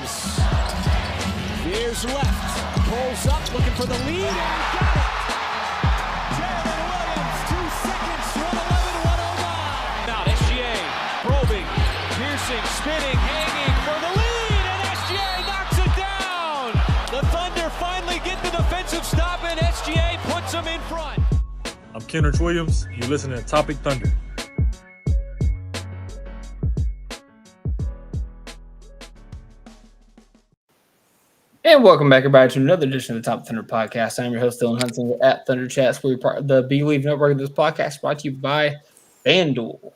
is. Veers left, pulls up, looking for the lead, and got it. Jared Williams, 2 seconds, 1:11, 1:09. Out, SGA, probing, piercing, spinning, hanging for the lead, and SGA knocks it down. The Thunder finally get the defensive stop, and SGA puts them in front. I'm Kenrich Williams. You're listening to Topic Thunder. And welcome back, everybody, to another edition of the Top Thunder Podcast. I'm your host, Dylan Hunsinger at Thunder Chats. We're part of the Believe Network of this podcast, brought to you by FanDuel.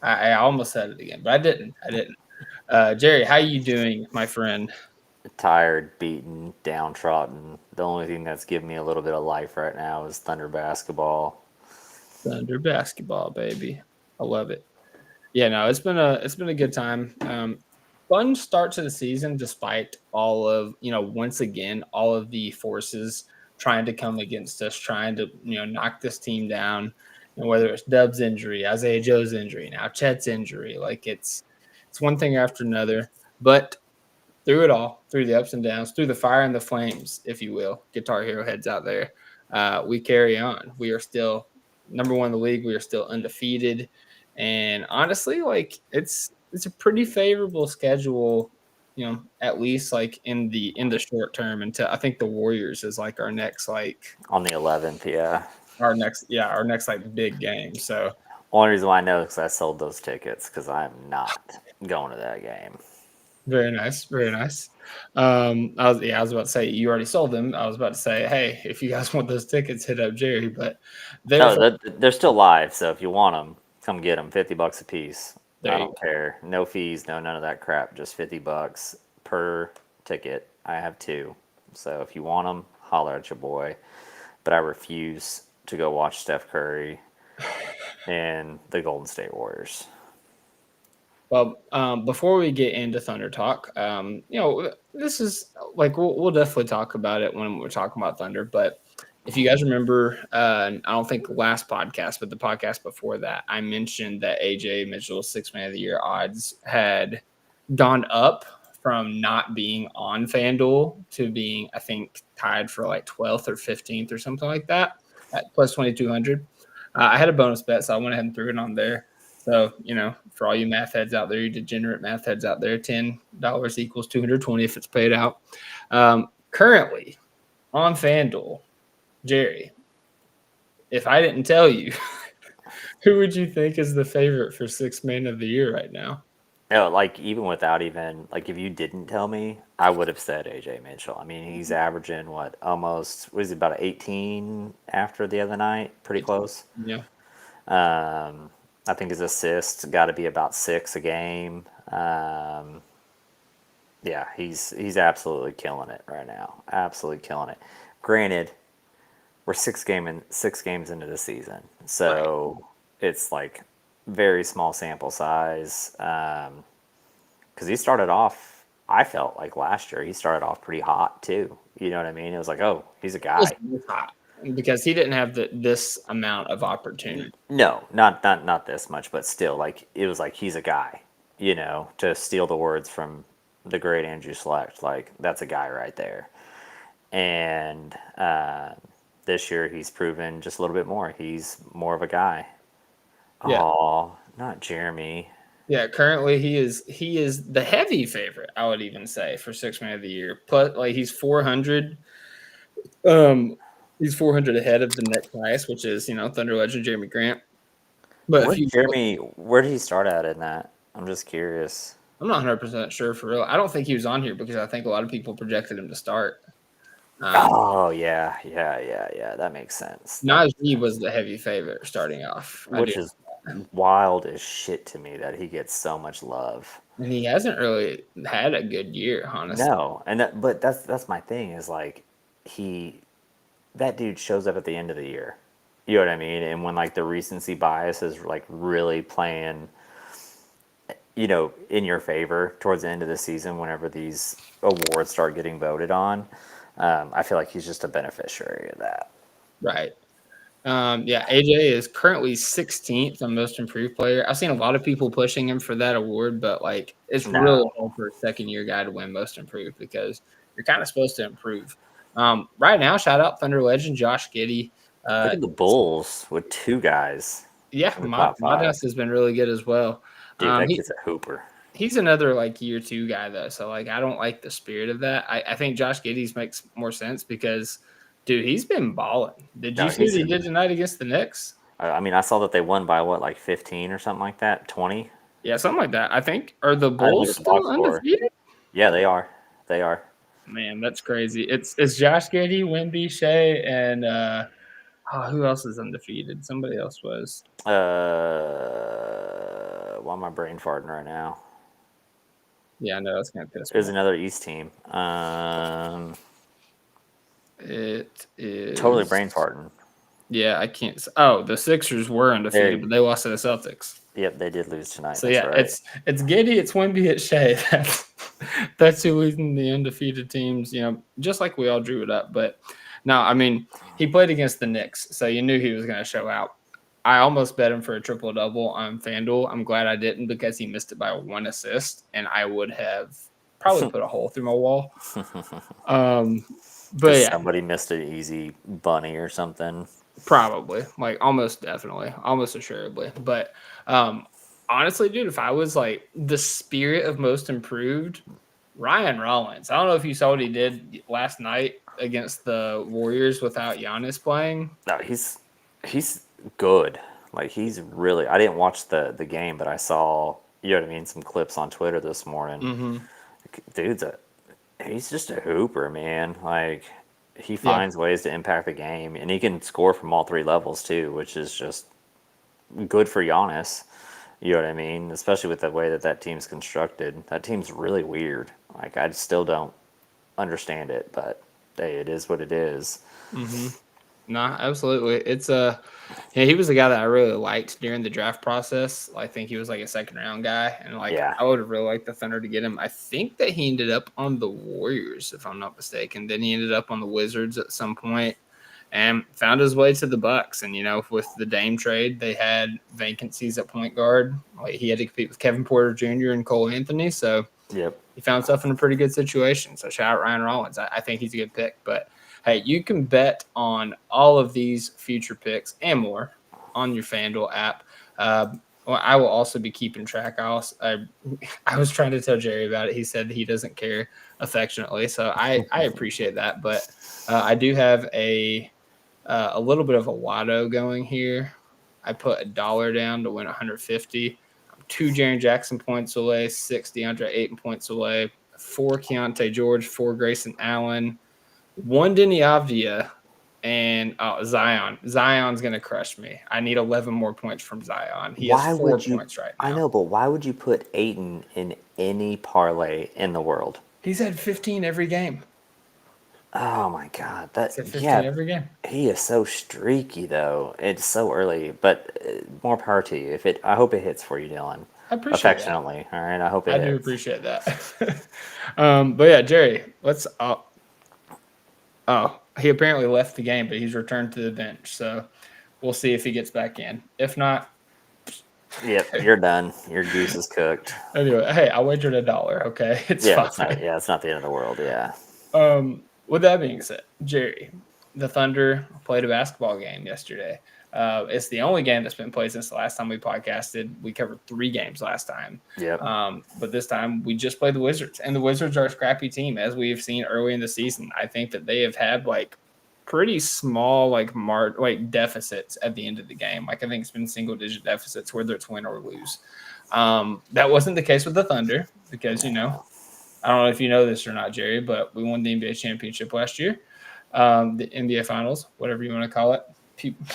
I almost said it again, but I didn't. Jerry, how you doing, my friend? Tired, beaten, downtrodden. The only thing that's giving me a little bit of life right now is Thunder basketball. Thunder basketball, baby. I love it. Yeah, no, it's been a good time. Fun start to the season, despite all of, once again, all of the forces trying to come against us, trying to, knock this team down. And whether it's Dub's injury, AJAY's injury, now Chet's injury, it's one thing after another. But through it all, through the ups and downs, through the fire and the flames, if you will, Guitar Hero heads out there, we carry on. We are still number one in the league. We are still undefeated. And honestly, it's a pretty favorable schedule, at least in the short term, until I think the Warriors is our next on the 11th, yeah. Our next big game. So only reason why I know is because I sold those tickets, because I'm not going to that game. Very nice, very nice. I was about to say you already sold them. I was about to say, hey, if you guys want those tickets, hit up Jerry. But they're still live, so if you want them, come get them. $50 a piece. I don't care. No fees, none of that crap. Just $50 per ticket. I have 2. So if you want them, holler at your boy. But I refuse to go watch Steph Curry and the Golden State Warriors. Well, before we get into Thunder talk, this is we'll definitely talk about it when we're talking about Thunder. But if you guys remember, I don't think the last podcast, but the podcast before that, I mentioned that AJ Mitchell's 6th Man of the Year odds had gone up from not being on FanDuel to being, I think, tied for 12th or 15th or something like that at plus 2,200. I had a bonus bet, so I went ahead and threw it on there. So, for all you math heads out there, you degenerate math heads out there, $10 equals 220 if it's paid out. Currently on FanDuel, Jerry, if I didn't tell you, who would you think is the favorite for 6th Man of the Year right now? Even without if you didn't tell me, I would have said AJ Mitchell. I mean, he's averaging about 18 after the other night? Pretty close. Yeah. I think his assists got to be about 6 a game. Yeah, he's absolutely killing it right now. Absolutely killing it. Granted, we're 6 games into the season, so it's very small sample size. Because he started off, I felt like last year he started off pretty hot too. You know what I mean? It was he's a guy. Hot because he didn't have this amount of opportunity. No, not this much, but still, it was he's a guy. To steal the words from the great Andrew Select, that's a guy right there. And this year he's proven just a little bit more. He's more of a guy. Yeah. Oh, not Jeremy. Yeah, currently he is the heavy favorite, I would even say, for 6th Man of the Year. Plus, he's 400. He's 400 ahead of the next highest, which is Thunder legend Jeremy Grant. But where did he start at in that? I'm just curious. I'm not 100% sure for real. I don't think he was on here because I think a lot of people projected him to start. Yeah. That makes sense. Najee was the heavy favorite starting off, which is wild as shit to me that he gets so much love. And he hasn't really had a good year, honestly. No, but that's my thing is that dude shows up at the end of the year. You know what I mean? And when the recency bias is really playing, in your favor towards the end of the season, whenever these awards start getting voted on, I feel like he's just a beneficiary of that. Right. AJAY is currently 16th on most improved player. I've seen a lot of people pushing him for that award, but like it's really No. hard for a second-year guy to win most improved because you're kind of supposed to improve. Right now, shout out Thunder legend Josh Giddey. Look at the Bulls with 2 guys Yeah, in the top 5. Modest has been really good as well. Dude, that He kid's a hooper. he's another like year 2 guy though, so like I don't like the spirit of that. I think Josh Giddey's makes more sense because, dude, he's been balling. Did No, you see what he's he did tonight against the Knicks? I mean, I saw that they won by what, like 15 or something like that, 20. Yeah, something like that. I think. Are the I didn't Bulls look at the box still score. undefeated? Yeah, they are. They are. Man, that's crazy. It's Josh Giddey, Wemby, Shai, and who else is undefeated? Somebody else was. Why am I brain farting right now? Yeah, I know that's gonna piss me There's off. another East team. It is Totally brain farting. Yeah, I can't. Oh, the Sixers were undefeated, but they lost to the Celtics. Yep, they did lose tonight. So That's yeah, right. it's Giddey, it's Wemby, it's Shai. That's who leading the undefeated teams. Just like we all drew it up. But no, I mean he played against the Knicks, so you knew he was going to show out. I almost bet him for a triple double on FanDuel. I'm glad I didn't because he missed it by 1 assist, and I would have probably put a hole through my wall. But yeah, somebody missed an easy bunny or something. probably, like almost definitely, almost assuredly. But honestly, dude, if I was like the spirit of most improved, Ryan Rollins. I don't know if you saw what he did last night against the Warriors without Giannis playing. No, he's good. Like he's really. I didn't watch the game, but I saw some clips on Twitter this morning. Mm-hmm. He's just a hooper, man. Like he finds ways to impact the game, and he can score from all 3 levels too, which is just good for Giannis. You know what I mean? Especially with the way that team's constructed. That team's really weird. Like I still don't understand it, but hey, it is what it is. Mm-hmm. Nah, absolutely. It's he was the guy that I really liked during the draft process. I think he was like a 2nd round guy, and I would have really liked the Thunder to get him. I think that he ended up on the Warriors, if I'm not mistaken. Then he ended up on the Wizards at some point, and found his way to the Bucks. And with the Dame trade, they had vacancies at point guard. Like he had to compete with Kevin Porter Jr. and Cole Anthony, so Yep. he found himself in a pretty good situation. So shout out Ryan Rollins. I think he's a good pick, but. Hey, you can bet on all of these future picks and more on your FanDuel app. I will also be keeping track. I was trying to tell Jerry about it. He said he doesn't care affectionately, so I appreciate that. But I do have a little bit of a lotto going here. I put $1 down to win 150. I'm 2 Jaren Jackson points away, 6 DeAndre Ayton points away, 4 Keontae George, 4 Grayson Allen, 1 Denny Avdia, and Zion. Zion's going to crush me. I need 11 more points from Zion. He has 4 points right now. I know, but why would you put Ayton in any parlay in the world? He's had 15 every game. Oh my God, He's had 15 every game. He is so streaky though. It's so early, but more power to you. I hope it hits for you, Dylan. I appreciate affectionately. All right, I hope it I hits. do appreciate that. But yeah, Jerry, let's. He apparently left the game, but he's returned to the bench. So we'll see if he gets back in. If not, yep, you're done. Your goose is cooked. Anyway, hey, I wagered $1. Okay, it's fine. It's not the end of the world. Yeah. With that being said, Jerry, the Thunder played a basketball game yesterday. It's the only game that's been played since the last time we podcasted. We covered 3 games last time. Yep. But this time we just played the Wizards, and the Wizards are a scrappy team, as we've seen early in the season. I think that they have had pretty small deficits at the end of the game. I think it's been single-digit deficits, whether it's win or lose. That wasn't the case with the Thunder because I don't know if you know this or not, Jerry, but we won the NBA championship last year, the NBA Finals, whatever you want to call it.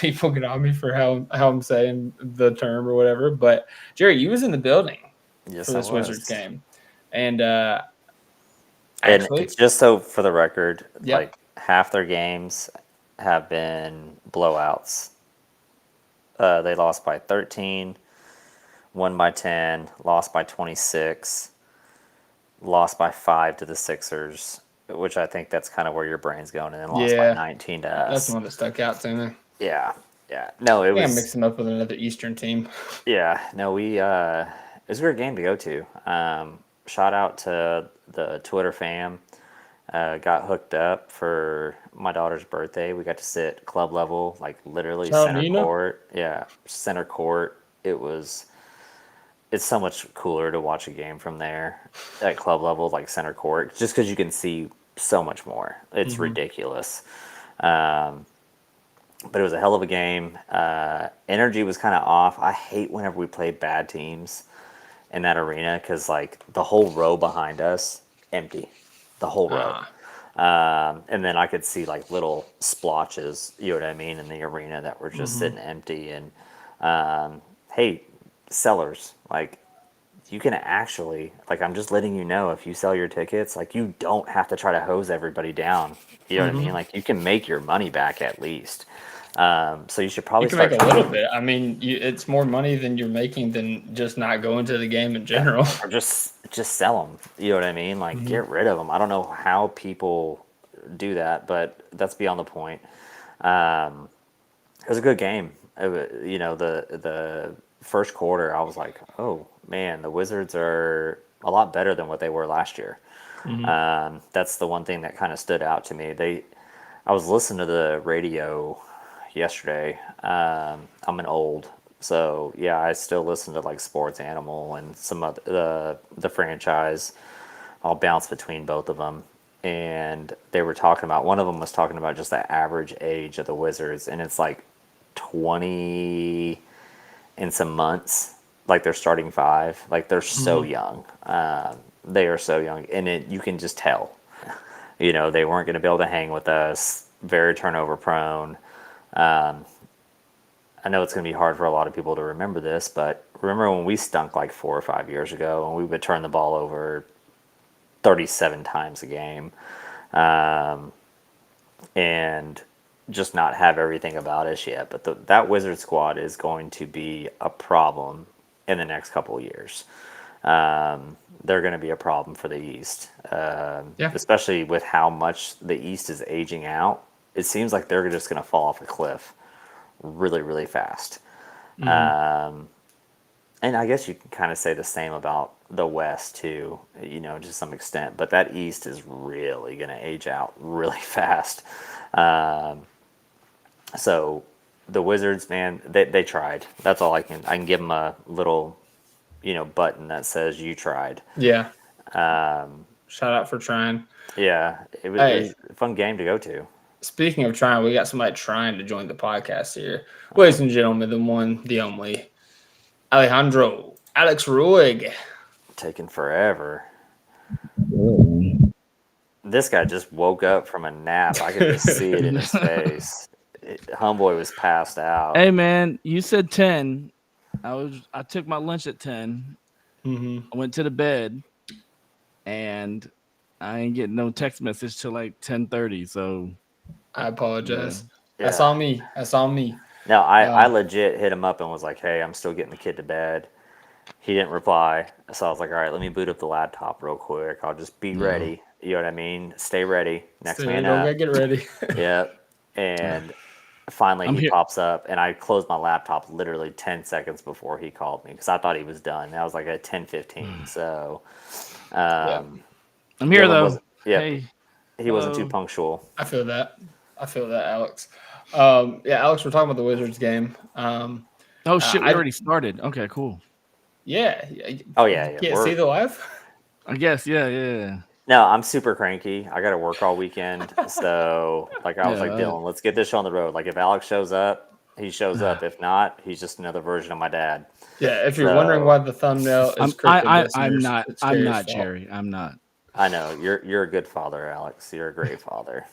People get on me for how I'm saying the term or whatever, but Jerry, you was in the building for this Wizards game, and actually, just so for the record, half their games have been blowouts. They lost by 13, won by 10, lost by 26, lost by 5 to the Sixers, which I think that's kind of where your brain's going, and then lost by 19 to us. That's the one that stuck out to me. Yeah, Yeah, no, it Yeah, was. mix them up with another Eastern team. Yeah, no, it was a great game to go to. Shout out to the Twitter fam. Got hooked up for my daughter's birthday. We got to sit club level, like literally Shout out center Nina. court. Yeah, center court. It's so much cooler to watch a game from there at club level, like center court, just because you can see so much more. It's ridiculous. Um, but it was a hell of a game. Energy was kind of off. I hate whenever we play bad teams in that arena because like the whole row behind us empty, the whole row. And then I could see like little splotches, you know what I mean, in the arena that were just sitting empty. And hey, sellers, like you can actually, like, I'm just letting you know, if you sell your tickets, like you don't have to try to hose everybody down. You know what I mean? Like you can make your money back at least. So you should probably You can make start a little bit. I mean, it's more money than you're making than just not going to the game in general. or just sell them. You know what I mean? Like get rid of them. I don't know how people do that, but that's beyond the point. It was a good game. You know, the first quarter, I was like, oh man, the Wizards are a lot better than what they were last year. That's the one thing that kind of stood out to me. I was listening to the radio yesterday. I'm an old, so yeah, I still listen to like Sports Animal and some of the franchise. I'll bounce between both of them. And they were talking about, one of them was talking about just the average age of the Wizards, and it's like 20 and some months. Like they're starting five. Like they're so young. They are so young, and you can just tell. You know, they weren't going to be able to hang with us. Very turnover prone. I know it's going to be hard for a lot of people to remember this, but remember when we stunk like 4 or 5 years ago and we would turn the ball over 37 times a game, and just not have everything about us yet. But that Wizard squad is going to be a problem in the next couple of years. They're going to be a problem for the East, especially with how much the East is aging out. It seems like they're just going to fall off a cliff really, really fast. And I guess you can kind of say the same about the West too, you know, to some extent. But that East is really going to age out really fast. So the Wizards, man, they tried. That's all I can give them a little, you know, button that says you tried. Yeah. Shout out for trying. Yeah, it was a fun game to go to. Speaking of trying, we got somebody trying to join the podcast here. Ladies and gentlemen, the one, the only, Alejandro, Alex Ruig. Taking forever. This guy just woke up from a nap. I could just see it in his face. Homeboy was passed out. Hey man, you said 10. I took my lunch at 10. I went to the bed, and I ain't getting no text message till like 10:30. So I apologize. Yeah. That's on me. That's on me. No, I legit hit him up and was like, hey, I'm still getting the kid to bed. He didn't reply. So I was like, all right, let me boot up the laptop real quick. I'll just be ready. You know what I mean? Stay ready. Next man up. Get ready. Yep. And finally he pops up, and I closed my laptop literally 10 seconds before he called me because I thought he was done. That was like at 10:15. So I'm here though. Yeah. Hey, he wasn't too punctual. I feel that, Alex. Yeah, Alex, we're talking about the Wizards game. oh shit, we already started. Okay, cool. Yeah. Oh yeah, You can't see the live? I guess, yeah. No, I'm super cranky. I got to work all weekend. So, like, I was like, Dylan, let's get this show on the road. Like, if Alex shows up, he shows up. If not, he's just another version of my dad. Yeah, if you're wondering why the thumbnail is crooked, I'm not, Jerry. I'm not. I know. You're a good father, Alex. You're a great father.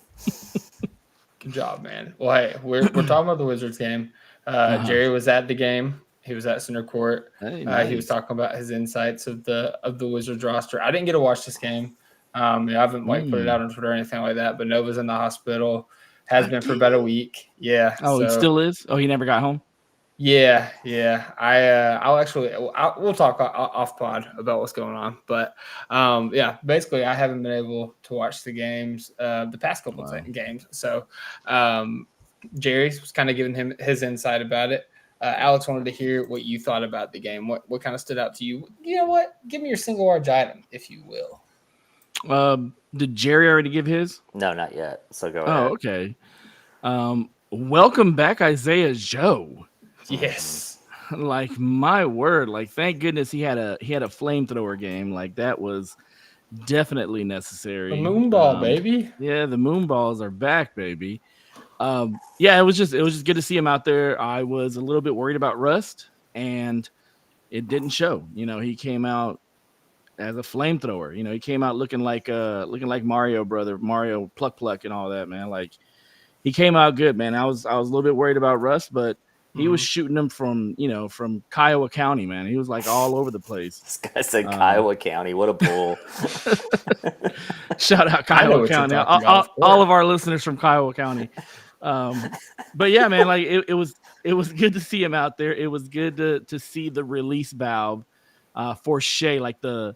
Good job, man. Well, hey, we're talking about the Wizards game. Jerry was at the game. He was at center court. Hey, nice. He was talking about his insights of the Wizards roster. I didn't get to watch this game. I haven't put it out on Twitter or anything like that. But Nova's in the hospital. Has been for about a week. Yeah. Oh, he still is? Oh, he never got home? Yeah. We'll talk off pod about what's going on. But yeah, basically, I haven't been able to watch the games, the past couple of games. So Jerry was kind of giving him his insight about it. Alex wanted to hear what you thought about the game. What kind of stood out to you? You know what? Give me your single large item, if you will. Did Jerry already give his? No, not yet. So go Oh, ahead. okay. Welcome back, Isaiah Joe. Yes. Like, my word, like, thank goodness he had a flamethrower game. Like, that was definitely necessary. The moonball, baby. Yeah, the moonballs are back, baby. Yeah, it was just good to see him out there. I was a little bit worried about rust, and it didn't show. You know, he came out as a flamethrower. You know, he came out looking like Mario Pluck and all that, man. Like, he came out good, man. I was a little bit worried about rust, but he was shooting them from Kiowa County, man. He was like all over the place. This guy said Kiowa County. What a bull. Shout out Kiowa County. All of our listeners from Kiowa County. But yeah, man, like it was good to see him out there. It was good to see the release valve for Shai, like the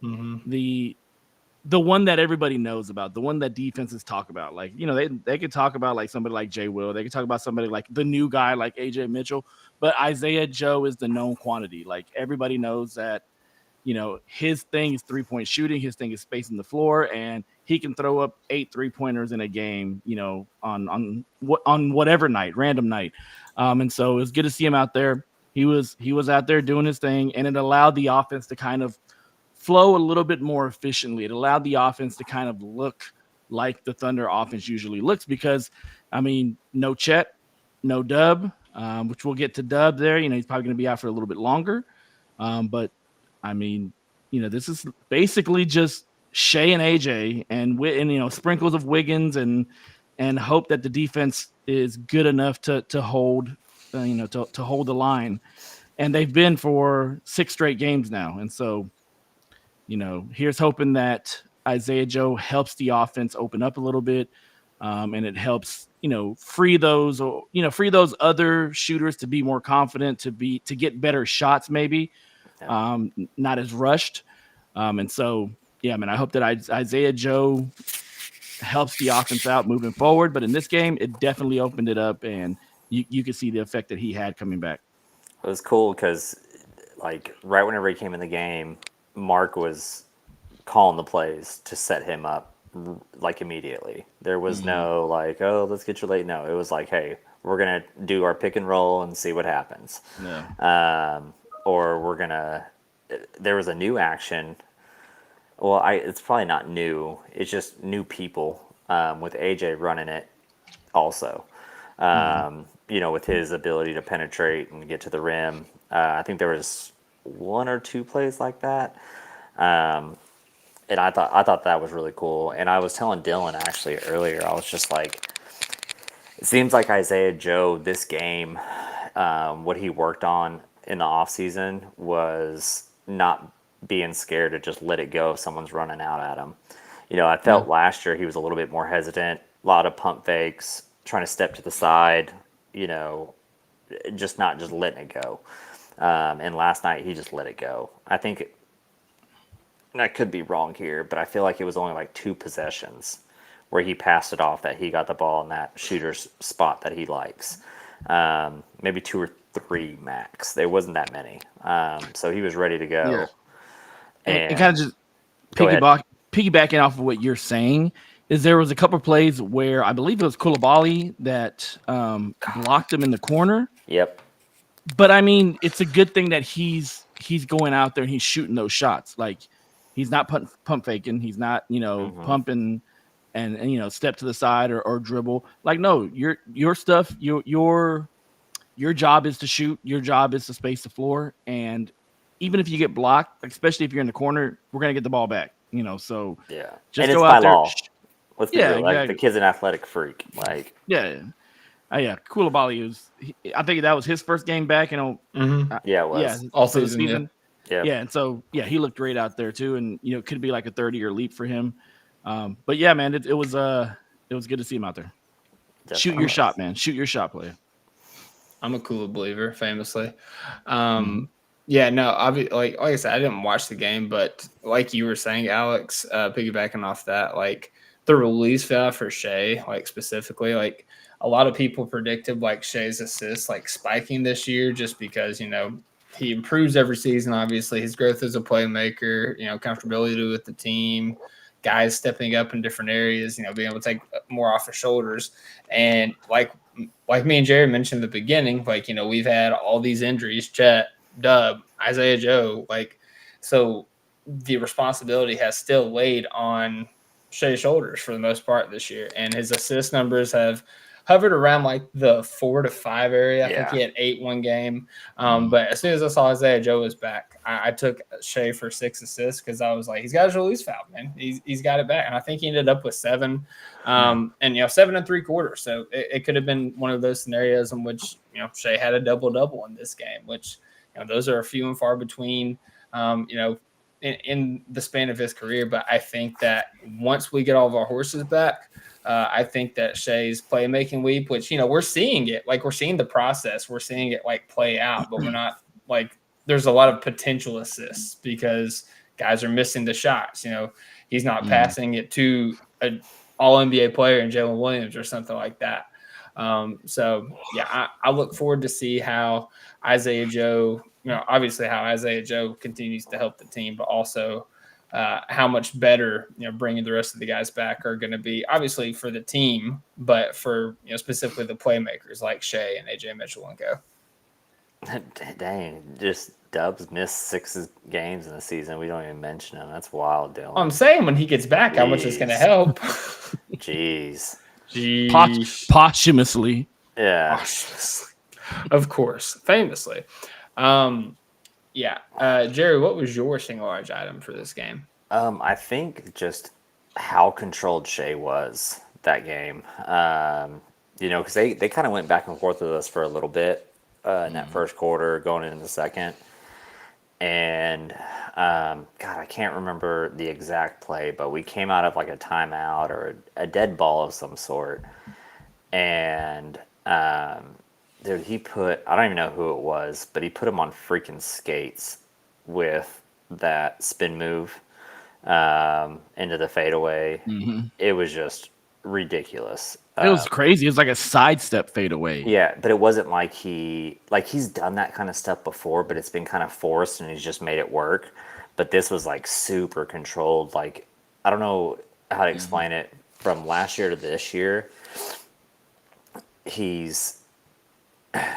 one that everybody knows about, the one that defenses talk about. Like, you know, they could talk about like somebody like Jay Will. They could talk about somebody like the new guy like AJ Mitchell, but Isaiah Joe is the known quantity. Like, everybody knows that, you know, his thing is 3-point shooting, his thing is spacing the floor, and he can throw up 8 3-pointers in a game, you know, on whatever night, random night. And so it was good to see him out there. He was out there doing his thing, and it allowed the offense to kind of flow a little bit more efficiently. It allowed the offense to kind of look like the Thunder offense usually looks, because, I mean, no Chet, no Dub, which we'll get to Dub there. You know, he's probably going to be out for a little bit longer. But, I mean, you know, this is basically just Shai and AJ and you know, sprinkles of Wiggins and hope that the defense is good enough to hold, to hold the line. And they've been for 6 straight games now. And so, you know, here's hoping that Isaiah Joe helps the offense open up a little bit, and it helps, you know, free those other shooters to be more confident, to get better shots, maybe, not as rushed. And so, yeah, man, I hope that Isaiah Joe helps the offense out moving forward. But in this game, it definitely opened it up, and you could see the effect that he had coming back. It was cool because, like, right whenever he came in the game, Mark was calling the plays to set him up, like, immediately. There was no, like, oh, let's get you late. No, it was like, hey, we're going to do our pick and roll and see what happens. Yeah. Or we're going to – there was a new action. Well, it's probably not new. It's just new people with AJ running it also. You know, with his ability to penetrate and get to the rim. I think there was 1 or 2 plays like that. And I thought that was really cool. And I was telling Dylan actually earlier, I was just like, it seems like Isaiah Joe this game, what he worked on in the offseason was not being scared to just let it go if someone's running out at him. You know, I felt last year he was a little bit more hesitant, a lot of pump fakes, trying to step to the side, you know, not just letting it go. And last night he just let it go. I think, and I could be wrong here, but I feel like it was only like 2 possessions where he passed it off that he got the ball in that shooter's spot that he likes. Maybe 2 or 3 max. There wasn't that many. So he was ready to go. Yeah. And kind of just piggybacking off of what you're saying, is there was a couple of plays where I believe it was Koulibaly that blocked him in the corner. Yep. But I mean, it's a good thing that he's going out there and he's shooting those shots. Like, he's not pump faking. He's not, you know, pumping and you know, step to the side or dribble. Like, no, your stuff, your job is to shoot. Your job is to space the floor. And even if you get blocked, especially if you're in the corner, we're gonna get the ball back. You know, so yeah, just and go it's out by there. law. Let's be real. Like, exactly. the kid's an athletic freak. Like, yeah. Koulibaly I think that was his first game back, you know. Yeah, it was. Yeah, all season. Yeah. Yeah, and so he looked great out there too, and you know, it could be like a 30-year leap for him. But yeah, man, it was good to see him out there. Definitely. Shoot your shot, man. Shoot your shot, player. I'm a Kula believer, famously. Yeah, no, like I said, I didn't watch the game, but like you were saying, Alex, piggybacking off that, like the release valve for Shai, like specifically, like a lot of people predicted like Shai's assists like spiking this year just because, he improves every season. Obviously, his growth as a playmaker, comfortability with the team, guys stepping up in different areas, being able to take more off his shoulders. And like me and Jerry mentioned at the beginning, like, we've had all these injuries, Chet, Dub, Isaiah Joe, so the responsibility has still laid on Shai's shoulders for the most part this year. And his assist numbers have hovered around like the 4 to 5 area. I think he had 8 one game. But as soon as I saw Isaiah Joe was back, I took Shai for 6 assists because I was like, he's got his release valve, man. He's got it back. And I think he ended up with 7. And 7 3/4. So it could have been one of those scenarios in which, Shai had a double-double in this game, which, those are few and far between, in the span of his career. But I think that once we get all of our horses back, I think that Shai's playmaking leap, which, we're seeing it, like we're seeing the process, we're seeing it like play out, but we're not like, there's a lot of potential assists because guys are missing the shots. He's not passing it to an all NBA player in Jalen Williams or something like that. I look forward to see how Isaiah Joe, obviously how Isaiah Joe continues to help the team, but also how much better, bringing the rest of the guys back are going to be, obviously for the team, but for, specifically the playmakers like Shai and AJ Mitchell and go. Dang, just Dubs missed 6 games in the season. We don't even mention him. That's wild, Dylan. I'm saying when he gets back, how much it's going to help. Jeez. Posthumously. Yeah. Posthumously. Of course. Famously. Jerry, what was your single large item for this game? I think just how controlled Shai was that game. Because they kind of went back and forth with us for a little bit in that first quarter, going into the second. And, I can't remember the exact play, but we came out of like a timeout or a dead ball of some sort. And, dude, I don't even know who it was, but he put him on freaking skates with that spin move into the fadeaway. It was just ridiculous. It was crazy. It was like a sidestep fadeaway. Yeah, but it wasn't like he's done that kind of stuff before, but it's been kind of forced and he's just made it work. But this was like super controlled. Like, I don't know how to explain it. From last year to this year, and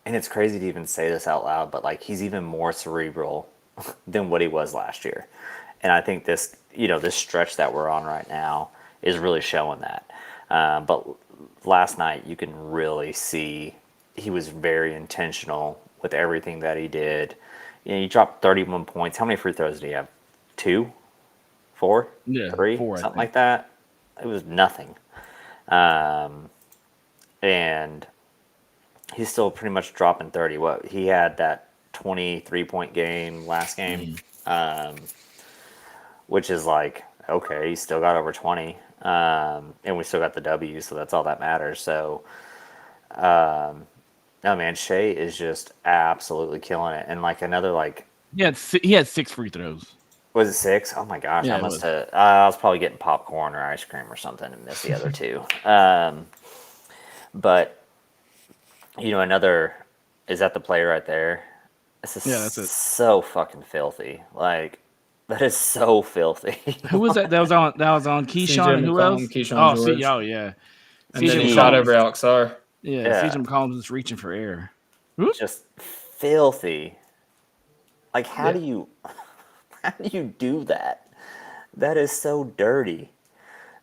it's crazy to even say this out loud, but like he's even more cerebral than what he was last year. And I think this stretch that we're on right now is really showing that. But last night you can really see he was very intentional with everything that he did. He dropped 31 points. How many free throws did he have? 2? 4? Yeah, 3? 4, something like that. It was nothing. And he's still pretty much dropping 30. He had that 23-point game last game, which is like, okay, he still got over 20. And we still got the W, so that's all that matters. So, no, man, Shai is just absolutely killing it. And like another, like, he had 6 free throws. Was it 6? Oh my gosh, Yeah, I must have. I was probably getting popcorn or ice cream or something and missed the other 2. But another is that the play right there. This is that's it. so fucking filthy. Like, that is so filthy. Who was that? That was on Keyshawn and who McCollum, else? Keyshawn George. Yeah. And then he shot over Alex Sarr. Yeah. CJ McCollum was reaching for air. Just filthy. Like, how do you do that? That is so dirty.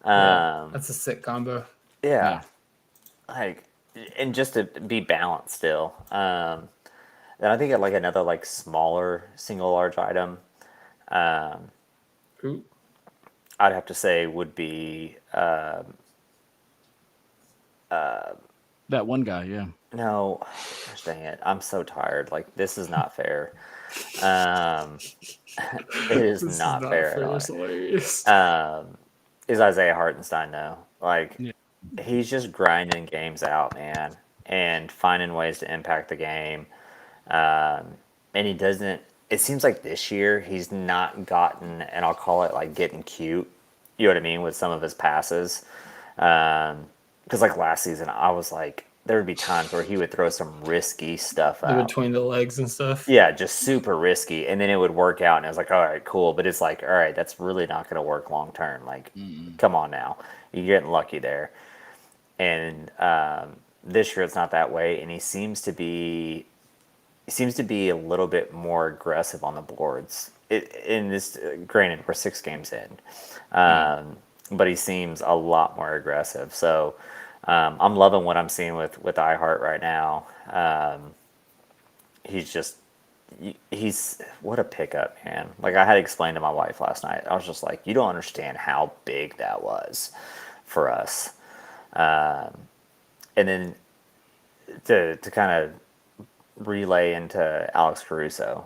That's a sick combo. Yeah. Like, and just to be balanced still. Then I think like another like smaller single large item, I'd have to say would be that one guy. Yeah. No, gosh, dang it! I'm so tired. Like, this is not fair. It is not fair at all. Hilarious. Is Isaiah Hartenstein though? Like, he's just grinding games out, man, and finding ways to impact the game. And he doesn't. It seems like this year he's not gotten, and I'll call it like getting cute. You know what I mean, with some of his passes. because like last season, I was like, there would be times where he would throw some risky stuff The out. between the legs and stuff. Yeah, just super risky, and then it would work out, and I was like, all right, cool. But it's like, all right, that's really not going to work long term. Like, come on now, you're getting lucky there. And this year it's not that way, and he seems to be a little bit more aggressive on the boards. In this, granted, we're 6 games in, but he seems a lot more aggressive. So I'm loving what I'm seeing with IHart right now. He's what a pickup, man. Like, I had to explain to my wife last night. I was just like, you don't understand how big that was for us. And then to kind of relay into Alex Caruso,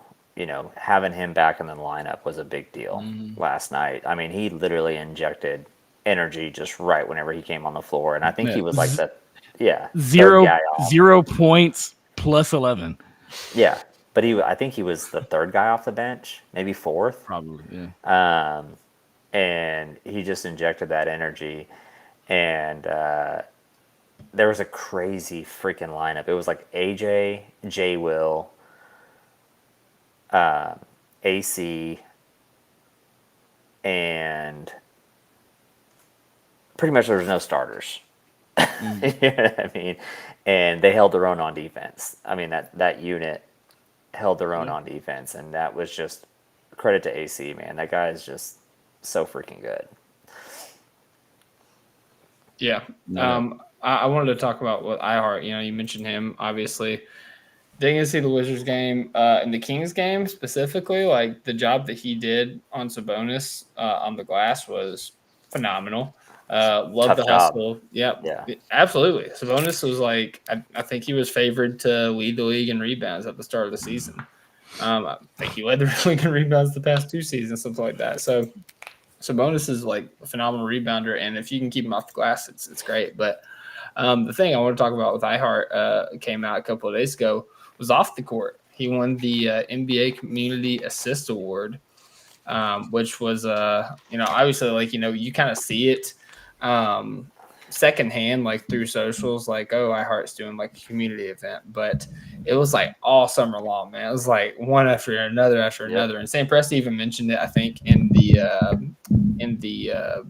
having him back in the lineup was a big deal last night. I mean, he literally injected energy just right whenever he came on the floor, and I think he was like the third guy off. 0 points plus 11. Yeah, but I think he was the third guy off the bench, maybe fourth, probably. Yeah. And he just injected that energy, and there was a crazy freaking lineup. It was like AJ, J. Will, AC, and pretty much there was no starters. You know what I mean? And they held their own on defense. I mean, that unit held their own on defense, and that was just credit to AC, man. That guy is just so freaking good. Yeah. I wanted to talk about what IHart, you mentioned him, obviously. Didn't see the Wizards game. In the Kings game specifically, like the job that he did on Sabonis on the glass was phenomenal. Love the hustle. Yep. Yeah, absolutely. Sabonis was like, I think he was favored to lead the league in rebounds at the start of the season. I think he led the league in rebounds the past 2 seasons, something like that. So Sabonis is like a phenomenal rebounder, and if you can keep him off the glass, it's great. But the thing I want to talk about with IHart came out a couple of days ago was off the court. He won the NBA Community Assist Award, which was obviously, like, you kind of see it secondhand, like through socials, like, oh, iHeart's doing like a community event, but it was like all summer long, man. It was like one after another after another. And Sam Presti even mentioned it, I think, in the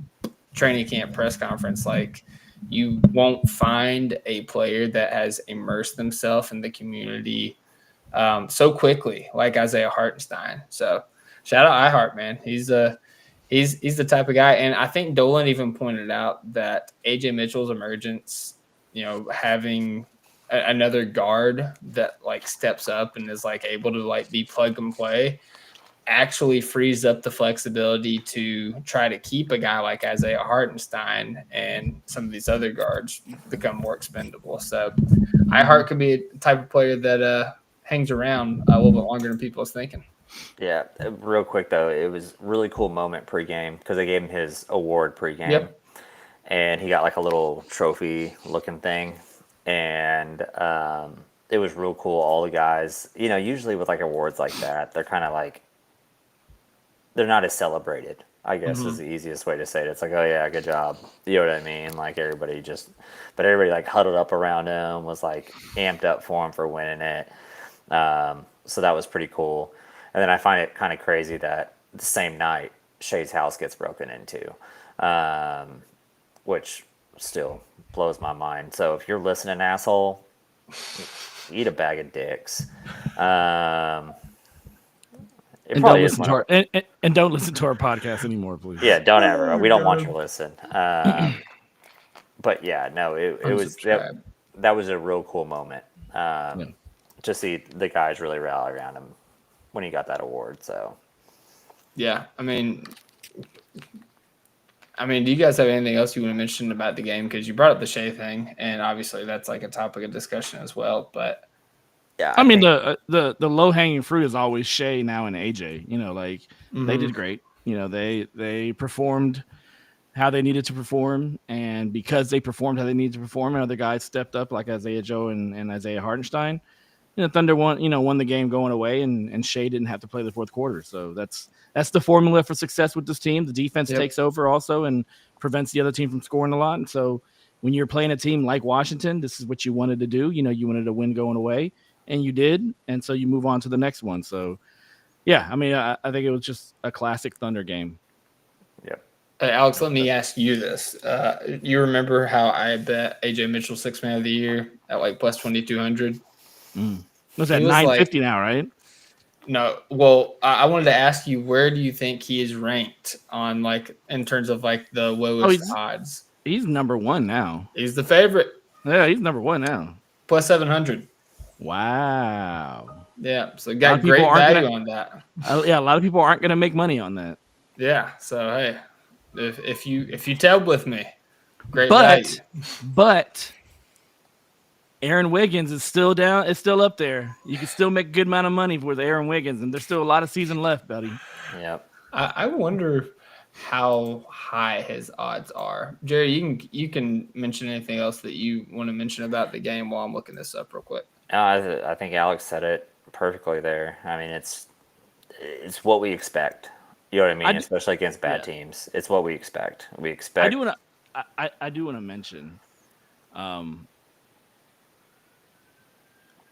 training camp press conference. Like, you won't find a player that has immersed themselves in the community so quickly like Isaiah Hartenstein. So shout out iHeart, man. He's the type of guy. And I think Dolan even pointed out that AJ Mitchell's emergence, having another guard that like steps up and is like able to like be plug and play, actually frees up the flexibility to try to keep a guy like Isaiah Hartenstein and some of these other guards become more expendable. So iHeart could be a type of player that hangs around a little bit longer than people is thinking. Yeah, real quick though, it was a really cool moment pregame because they gave him his award pregame. Yep. And he got like a little trophy looking thing, and it was real cool. All the guys, usually with like awards like that, they're kind of like, they're not as celebrated, I guess is the easiest way to say it. It's like, oh yeah, good job. You know what I mean? Like everybody like huddled up around him, was like amped up for him for winning it. So that was pretty cool. And then I find it kind of crazy that the same night Shai's house gets broken into, which still blows my mind. So if you're listening, asshole, eat a bag of dicks. And don't listen to our and don't listen to our podcast anymore, please. Yeah, don't ever. We don't want you to listen. But yeah, no, it was that was a real cool moment. To see the guys really rally around him when he got that award. So yeah, I mean, do you guys have anything else you want to mention about the game? Because you brought up the Shai thing, and obviously that's like a topic of discussion as well. But yeah, I mean, the low hanging fruit is always Shai now and AJ. They did great. They performed how they needed to perform, and because they performed how they needed to perform, and other guys stepped up like Isaiah Joe and Isaiah Hartenstein. Thunder won the game going away, and Shai didn't have to play the fourth quarter. So that's the formula for success with this team. The defense takes over also and prevents the other team from scoring a lot. And so when you're playing a team like Washington, this is what you wanted to do. You know, you wanted to win going away, and you did. And so you move on to the next one. So, yeah, I mean, I think it was just a classic Thunder game. Yep. Hey, Alex, let me ask you this. You remember how I bet AJ Mitchell 6th Man of the Year at like plus 2,200? What's that, 950 now, right? No. Well, I wanted to ask you, where do you think he is ranked on like in terms of like the lowest odds? He's number 1 now. He's the favorite. Yeah, he's number 1 now. Plus 700. Wow. Yeah, so got great value on that. Yeah, a lot of people aren't going to make money on that. Yeah, so hey, if you tab with me, great value. But Aaron Wiggins is still down. It's still up there. You can still make a good amount of money with Aaron Wiggins, and there's still a lot of season left, buddy. Yep. I wonder how high his odds are. Jerry, you can mention anything else that you want to mention about the game while I'm looking this up real quick. I think Alex said it perfectly there. I mean, it's what we expect. You know what I mean? Especially against bad teams. It's what we expect. We expect. I do want to mention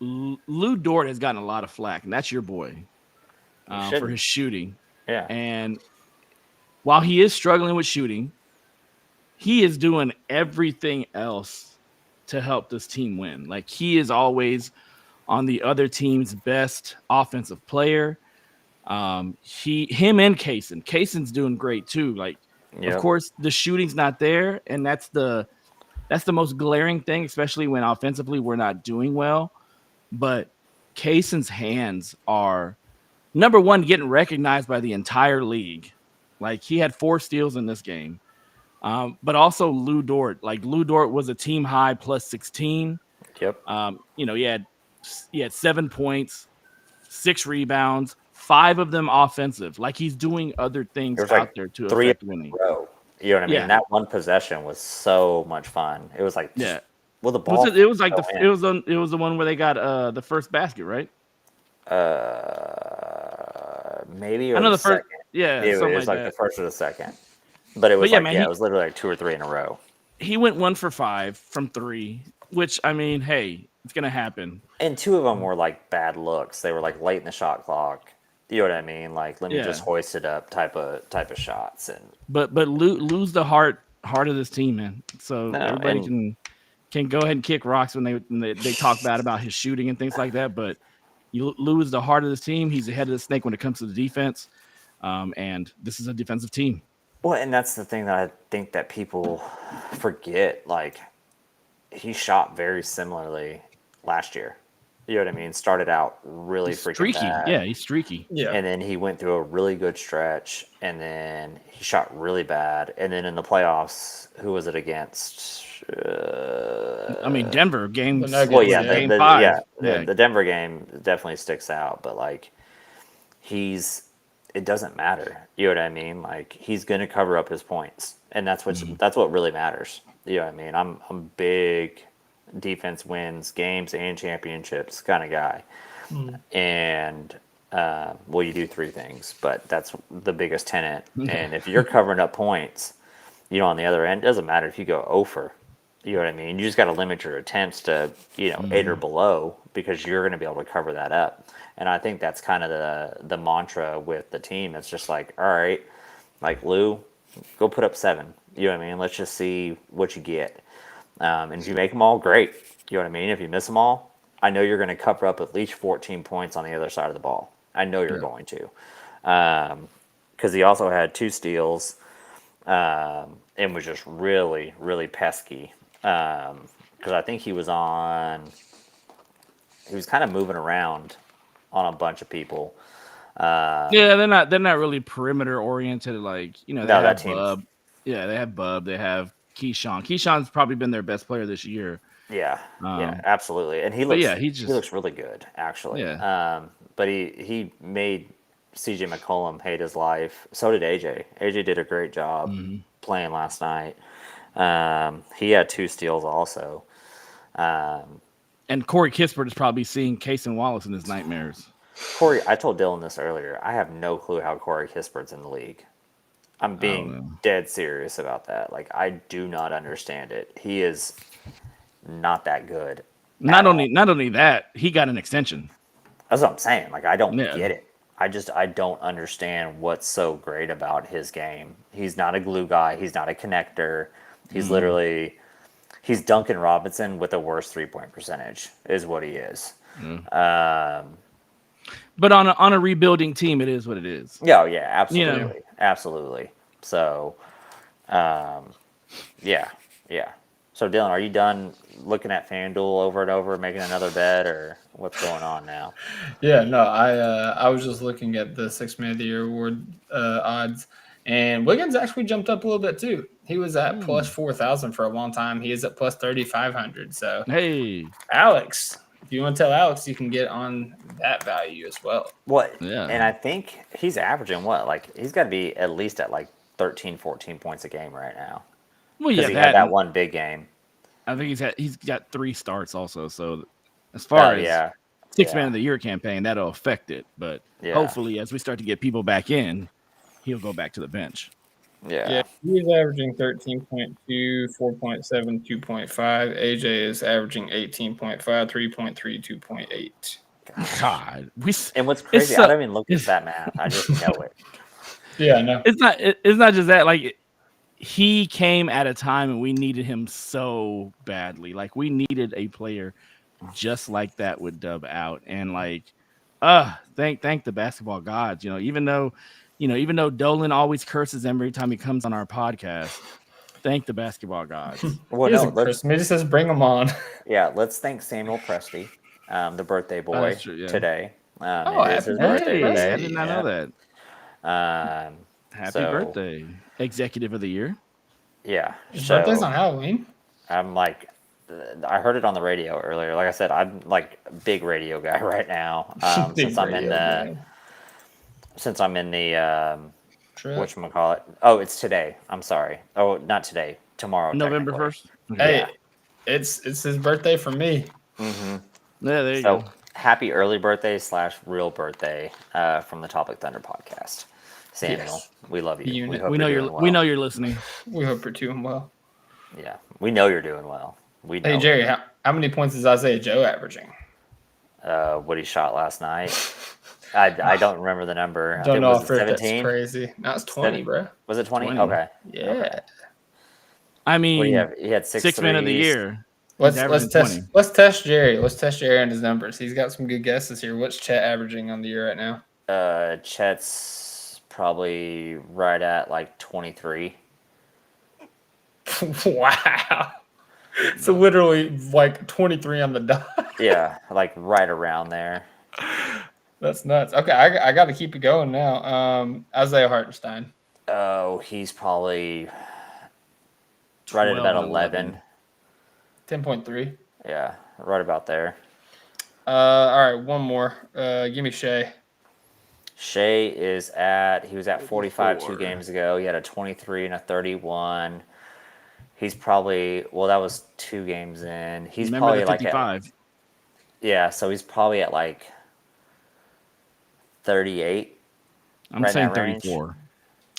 Lou Dort has gotten a lot of flack, and that's your boy for his shooting. Yeah. And while he is struggling with shooting, he is doing everything else to help this team win. Like, he is always on the other team's best offensive player. Him and Kayson's doing great too. Like, of course, the shooting's not there, and that's the most glaring thing, especially when offensively we're not doing well. But Kayson's hands are, number one, getting recognized by the entire league. Like, he had 4 steals in this game. But also Lou Dort. Like, Lou Dort was a team high plus 16. Yep. He had 7 points, 6 rebounds, 5 of them offensive. Like, he's doing other things out there to affect winning. You know what I mean? That one possession was so much fun. It was like, well, the ball. It was like it was the one where they got the first basket, right? Maybe I know the second. first. Yeah, it was like the first or the second. But it was it was literally like 2 or 3 in a row. He went 1 for 5 from 3, which, I mean, hey, it's gonna happen. And 2 of them were like bad looks. They were like late in the shot clock. You know what I mean? Like, let me just hoist it up type of shots. And but Lou's the heart of this team, man. So everybody can go ahead and kick rocks when they talk bad about his shooting and things like that. But Lou is the heart of this team. He's the head of the snake when it comes to the defense. And this is a defensive team. Well, and that's the thing that I think that people forget. Like, he shot very similarly last year. You know what I mean? Started out really freaking bad. Yeah, he's streaky. Yeah. And then he went through a really good stretch, and then he shot really bad. And then in the playoffs, who was it against? Denver game. Well, yeah, game 5. The Denver game definitely sticks out. But, like, it doesn't matter. You know what I mean? Like, he's going to cover up his points, and that's what really matters. You know what I mean? I'm big defense wins games and championships kind of guy. And you do 3 things, but that's the biggest tenet. And if you're covering up points, on the other end, it doesn't matter if you go over. You know what I mean? You just got to limit your attempts to 8 or below, because you're going to be able to cover that up. And I think that's kind of the mantra with the team. It's just like, all right, like, Lou, go put up 7. You know what I mean? Let's just see what you get. And if you make them all, great. You know what I mean? If you miss them all, I know you're going to cover up at least 14 points on the other side of the ball. I know you're going to. Because he also had 2 steals and was just really, really pesky. Because I think he was kind of moving around on a bunch of people. They're not really perimeter oriented. Like, they have Bub. Yeah, they have Bub. They have Keyshawn. Keyshawn's probably been their best player this year. Yeah, absolutely. And he looks really good, actually. Yeah. But he made CJ McCollum hate his life. So did AJ. AJ did a great job playing last night. He had 2 steals also. And Corey Kispert is probably seeing Case and Wallace in his nightmares. Corey, I told Dylan this earlier. I have no clue how Corey Kispert's in the league. I'm being know. dead serious about that. Like, I do not understand it. He is not that good. Not only that, he got an extension. That's what I'm saying. Like, I don't Yeah. get it. I don't understand what's so great about his game. He's not a glue guy. He's not a connector. He's literally he's Duncan Robinson with a worse 3-point percentage is what he is. But on a rebuilding team, it is what it is. Yeah, yeah, absolutely, You know. absolutely. So, yeah, yeah. So, Dylan, are you done looking at FanDuel over and over, making another bet, or what's going on now? Yeah, no, I was just looking at the 6 Man of the Year award odds, and Wiggins actually jumped up a little bit too. He was at plus 4,000 for a long time. He is at plus 3,500. So, Hey, Alex, if you want to tell Alex, you can get on that value as well. What? Yeah. And I think he's averaging what? Like, he's got to be at least at like 13, 14 points a game right now. well, Because yeah, he had that and one big game. I think he's got 3 starts also. So as far as Yeah. 6 Man of the Year campaign, that'll affect it. But Yeah. hopefully, as we start to get people back in, he'll go back to the bench. Yeah, he's averaging 13.2, 4.7, 2.5. AJ is averaging 18.5, 3.3, 2.8. God, And what's crazy, I don't even look at that math. I just know it. Yeah, no. It's not just that. Like, he came at a time and we needed him so badly. Like, we needed a player just like that would dub out. And like, thank the basketball gods. Even though Dolan always curses every time he comes on our podcast, thank the basketball gods. Well, He no, doesn't curse me. He just says bring him on. yeah, let's thank Samuel Presti, the birthday boy, that's true, yeah. today. Oh, It is happy his birthday, birthday Presti. today. I did not know that. Happy So, birthday, executive of the year. Yeah. His So, birthday's on Halloween. I'm like, I heard it on the radio earlier. Like I said, I'm like a big radio guy right now. Big radio guy. Since I'm in the Trip. whatchamacallit. Oh, it's today. I'm sorry. Oh, not today. Tomorrow. November technically. 1st. Hey, Yeah. it's his birthday for me. Yeah, there you So go. happy early birthday / real birthday from the Topic Thunder podcast, Samuel. Yes. We love you. Unit. hope We know you're you're doing well. we know you're listening. We hope you're doing well. Yeah, we know you're doing well. We know. Hey, Jerry, how many points is Isaiah Joe averaging? What he shot last night. I don't remember the number. Don't know if was it that's 17? crazy. No, it's 20, bro. Was it 20? 20. Okay. Yeah. Okay. I mean, What do you have? He had 6 6 Man of the threes. year. Let's averaging test 20. let's test Jerry. Let's test Jerry on his numbers. He's got some good guesses here. What's Chet averaging on the year right now? Chet's probably right at like 23. Wow. So literally like 23 on the dot. Yeah, like right around there. That's nuts. Okay, I got to keep it going now. Isaiah Hartenstein. Oh, he's probably right at 12 about and 11. 10.3. Yeah, right about there. All right, one more. Give me Shai. Shai he was at 45 2 games ago. He had a 23 and a 31. He's probably, well, that was 2 games in. He's Remember probably the like 55. yeah, so he's probably at like 38. I'm right in saying that range. 34.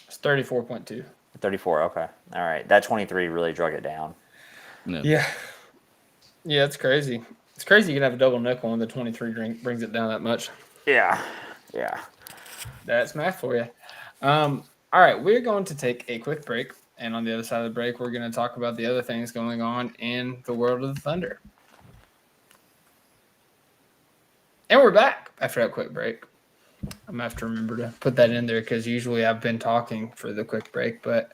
It's 34.2. 34, okay. All right. That 23 really drug it down. No. Yeah. Yeah, it's crazy. It's crazy you can have a double nickel and the 23 brings it down that much. Yeah. Yeah. That's math for you. All right, we're going to take a quick break. And on the other side of the break, we're going to talk about the other things going on in the world of the Thunder. And we're back after that quick break. I'm going to have to remember to put that in there because usually I've been talking for the quick break. But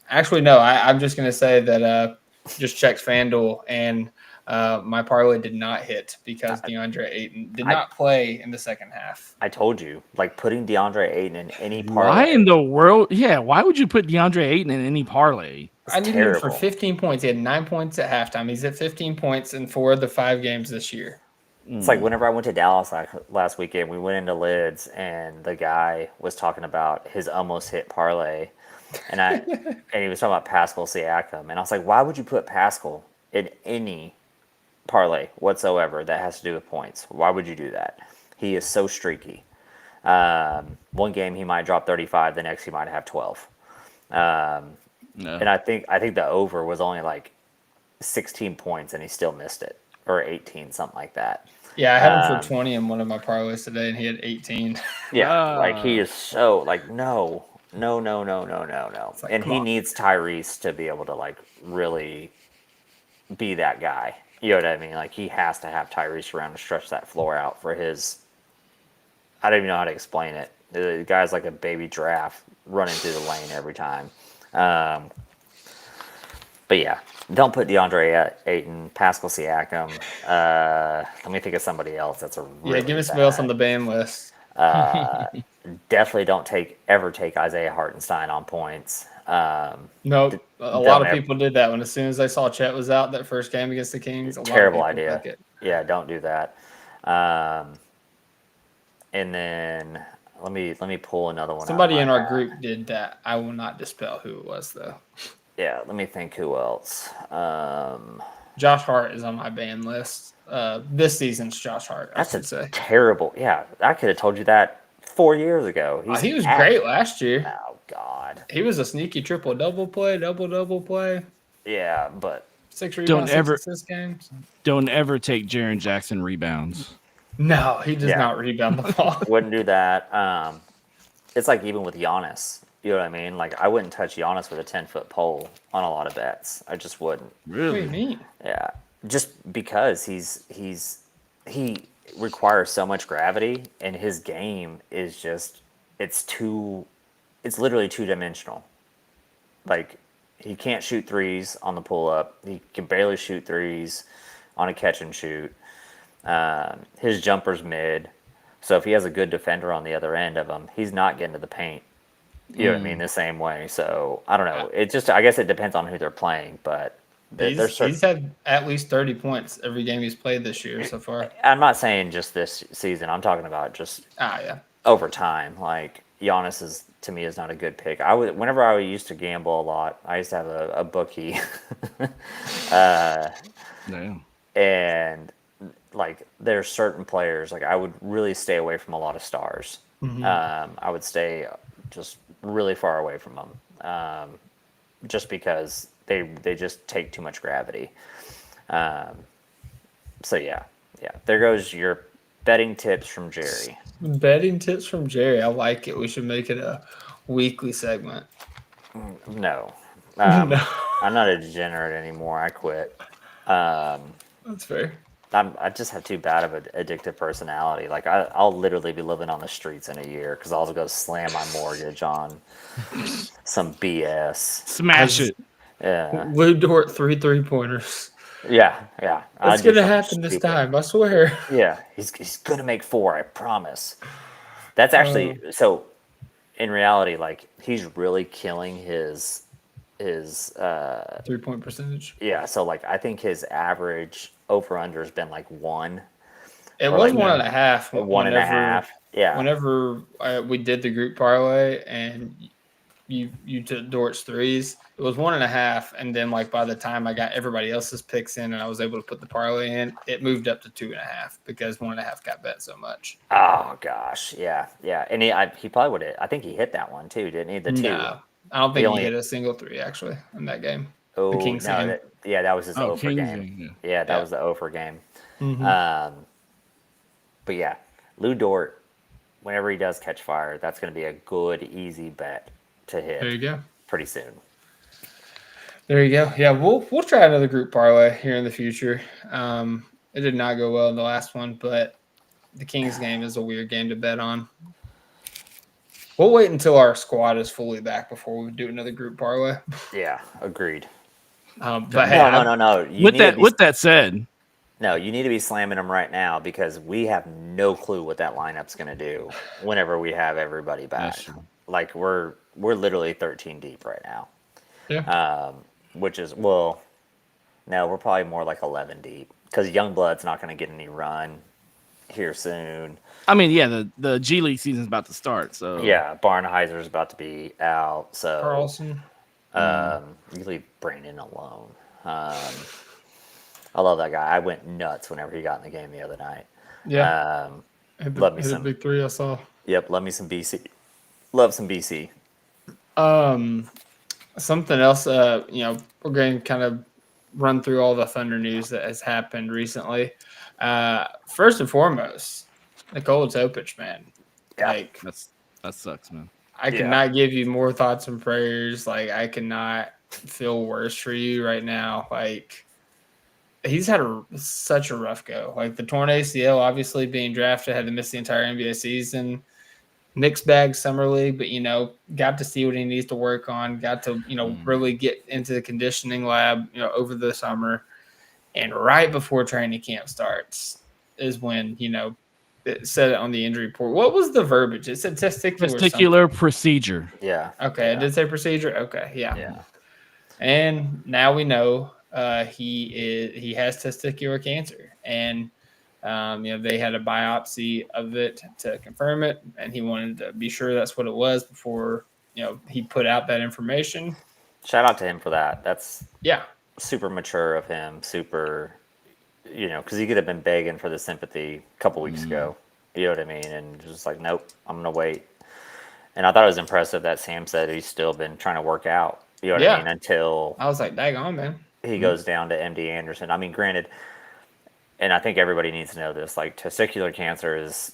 actually, no, I'm just going to say that just checked FanDuel and my parlay did not hit because DeAndre Ayton did not play in the second half. I told you, like putting DeAndre Ayton in any parlay. Why in the world? Yeah, why would you put DeAndre Ayton in any parlay? I needed him for 15 points. He had 9 points at halftime. He's at 15 points in 4 of the 5 games this year. It's like whenever I went to Dallas last weekend, we went into Lids and the guy was talking about his almost hit parlay. And and he was talking about Pascal Siakam. And I was like, why would you put Pascal in any parlay whatsoever that has to do with points? Why would you do that? He is so streaky. One game he might drop 35, the next he might have 12. No. And I think the over was only like 16 points, and he still missed it, or 18, something like that. Yeah, I had him for 20 in one of my parlays today, and he had 18. Yeah, like he is so like no. Like, And come he on. needs Tyrese to be able to like really be that guy. You know what I mean? Like he has to have Tyrese around to stretch that floor out for his. I don't even know how to explain it. The guy's like a baby giraffe running through the lane every time. But yeah, don't put DeAndre Ayton, Pascal Siakam. Let me think of somebody else that's a really Yeah, give me somebody else on the ban list. Definitely don't ever take Isaiah Hartenstein on points. Nope. A don't lot of ever- people did that one. As soon as I saw Chet was out that first game against the Kings, a lot of Terrible people idea. took it. Yeah, don't do that. And then let me pull another one. Somebody out of in my our hat. group did that. I will not dispel who it was, though. Yeah, let me think who else. Josh Hart is on my ban list. This season's Josh Hart, I That's should say. terrible. Yeah, I could have told you that 4 years ago. He was great last year. Oh God. He was a sneaky triple-double play, double-double play. Yeah, but 6 rebounds, 6 assist games. Don't ever take Jaren Jackson rebounds. No, he does Yeah. not rebound the ball. wouldn't do that. It's like even with Giannis. You know what I mean? Like I wouldn't touch Giannis with a 10-foot pole on a lot of bets. I just wouldn't. What do you mean? Yeah, just because he requires so much gravity, and his game is just it's literally two-dimensional. Like he can't shoot threes on the pull-up. He can barely shoot threes on a catch and shoot. His jumper's mid, so if he has a good defender on the other end of him, he's not getting to the paint. You know what I mean? The same way. So I don't know. I guess it depends on who they're playing, but He's had at least 30 points every game he's played this year so far. I'm not saying just this season. I'm talking about just Yeah. over time. Like Giannis to me is not a good pick. Whenever I used to gamble a lot, I used to have a bookie, Damn. and like there's certain players like I would really stay away from a lot of stars. I would stay just really far away from them, just because they just take too much gravity. So yeah, there goes your betting tips from Jerry. Betting tips from Jerry. I like it. We should make it a weekly segment. No, No. I'm not a degenerate anymore. I quit. That's fair. I just have too bad of an addictive personality. Like I'll literally be living on the streets in a year because I'll go slam my mortgage on some BS. Smash it. Yeah, Lou Dort 3 3-pointers. yeah. It's going to happen this time. I swear. Yeah, he's gonna make 4. I promise. That's actually so. In reality, like he's really killing his 3-point percentage. yeah. So like I think his average over under has been like 1. It Or was like 1.5. 1.5. Yeah. Whenever we did the group parlay and you took Dort's threes, it was 1.5, and then like by the time I got everybody else's picks in and I was able to put the parlay in, it moved up to 2.5 because 1.5 got bet so much. Oh gosh, yeah, and he probably would have. I think he hit that one too, didn't he? The 2. No, I don't think He he hit a single 3 actually in that game. Oh the Kings game. that was his over Kings game. game, Yeah, that was the over game. Mm-hmm. But yeah, Lou Dort, whenever he does catch fire, that's going to be a good, easy bet to hit. There you go. Pretty soon. There you go. Yeah, we'll try another group parlay here in the future. It did not go well in the last one, but the Kings game is a weird game to bet on. We'll wait until our squad is fully back before we do another group parlay. Yeah, agreed. But hey, No. With that said, no, you need to be slamming them right now because we have no clue what that lineup's going to do whenever we have everybody back. Like we're literally 13 deep right now. Yeah. Which is no, we're probably more like 11 deep because Youngblood's not going to get any run here soon. I mean, yeah, the G League season's about to start, so Yeah, Barnheiser's about to be out, so Carlson. you leave Brandon alone. I love that guy. I went nuts whenever he got in the game the other night. Yeah. Love me hit a some. big three I saw. Yep, love me some BC. Love some BC. Something else, we're going to kind of run through all the Thunder news that has happened recently. First and foremost, Nikola Topic, man. Yeah. Like, That sucks, man. I cannot give you more thoughts and prayers. Like, I cannot feel worse for you right now. Like, he's had such a rough go. Like, the torn ACL, obviously being drafted, had to miss the entire NBA season. Mixed bag summer league, but got to see what he needs to work on. Got to really get into the conditioning lab over the summer, and right before training camp starts is when it said it on the injury report. What was the verbiage? It said testicular procedure. Yeah. Okay, yeah. I did say procedure. Okay, yeah. Yeah. And now we know he has testicular cancer, and they had a biopsy of it to confirm it, and he wanted to be sure that's what it was before he put out that information. Shout out to him for that. That's Yeah, super mature of him. Super, because he could have been begging for the sympathy a couple weeks ago. You know what I mean? And just like, nope, I'm gonna wait. And I thought it was impressive that Sam said he's still been trying to work out. You know what I mean? Until I was like, daggone, man. He goes down to MD Anderson. I mean, granted, and I think everybody needs to know this, like testicular cancer is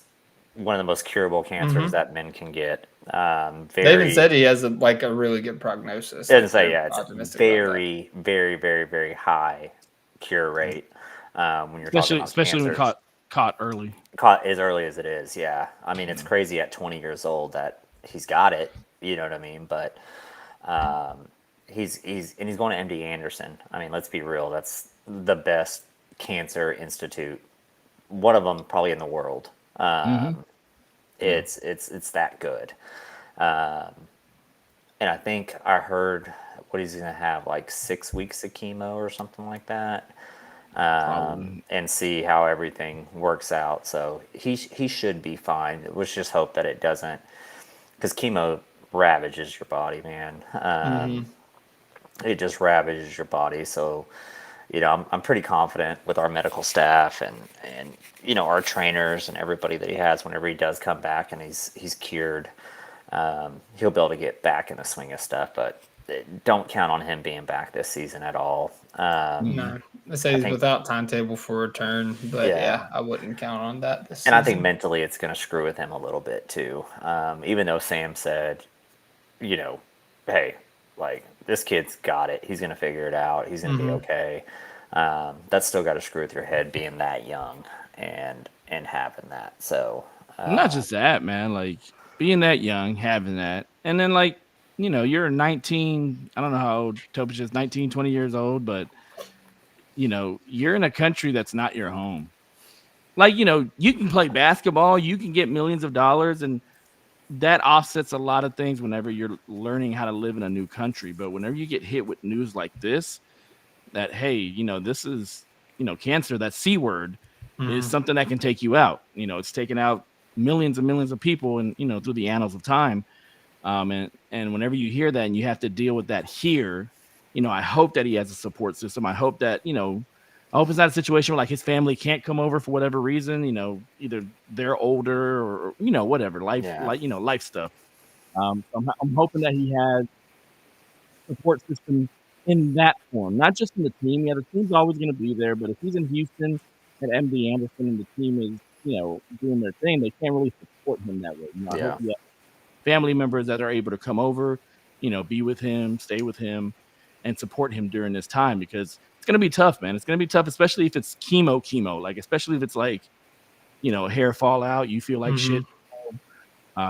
one of the most curable cancers that men can get. They even said he has a really good prognosis. It doesn't say, it's very, very, very, very high cure rate when you're talking about especially when caught early. Caught as early as it is, yeah. I mean, it's crazy at 20 years old that he's got it. You know what I mean? But he's going to MD Anderson. I mean, let's be real. That's the best cancer institute, one of them probably in the world. It's that good. And I think I heard what he's going to have, like 6 weeks of chemo or something like that. And see how everything works out. So he should be fine. Let's just hope that it doesn't, because chemo ravages your body, man. It just ravages your body. So, I'm pretty confident with our medical staff and our trainers and everybody that he has whenever he does come back and he's cured. He'll be able to get back in the swing of stuff, but don't count on him being back this season at all. No, I say he's without timetable for return, but yeah, I wouldn't count on that this season. And I think mentally it's going to screw with him a little bit too. Even though Sam said, hey, like this kid's got it. He's going to figure it out. He's going to be okay. That's still got to screw with your head being that young and having that. So not just that, man, like being that young, having that, and then you're 19. I don't know how old Topic is, 19, 20 years old, but you're in a country that's not your home. Like, you can play basketball, you can get millions of dollars, and that offsets a lot of things whenever you're learning how to live in a new country. But whenever you get hit with news like this, that, hey, this is, cancer, that C word is something that can take you out. It's taken out millions and millions of people and, through the annals of time. And whenever you hear that and you have to deal with that here, I hope that he has a support system. I hope that, I hope it's not a situation where like his family can't come over for whatever reason, either they're older or, whatever life, life stuff. I'm hoping that he has support system in that form, not just in the team. Yeah, the team's always going to be there, but if he's in Houston at MD Anderson and the team is, doing their thing, they can't really support him that way. I hope he has family members that are able to come over, be with him, stay with him, and support him during this time, because it's going to be tough, man. It's going to be tough, especially if it's chemo, like, especially if it's like, hair fallout, you feel like shit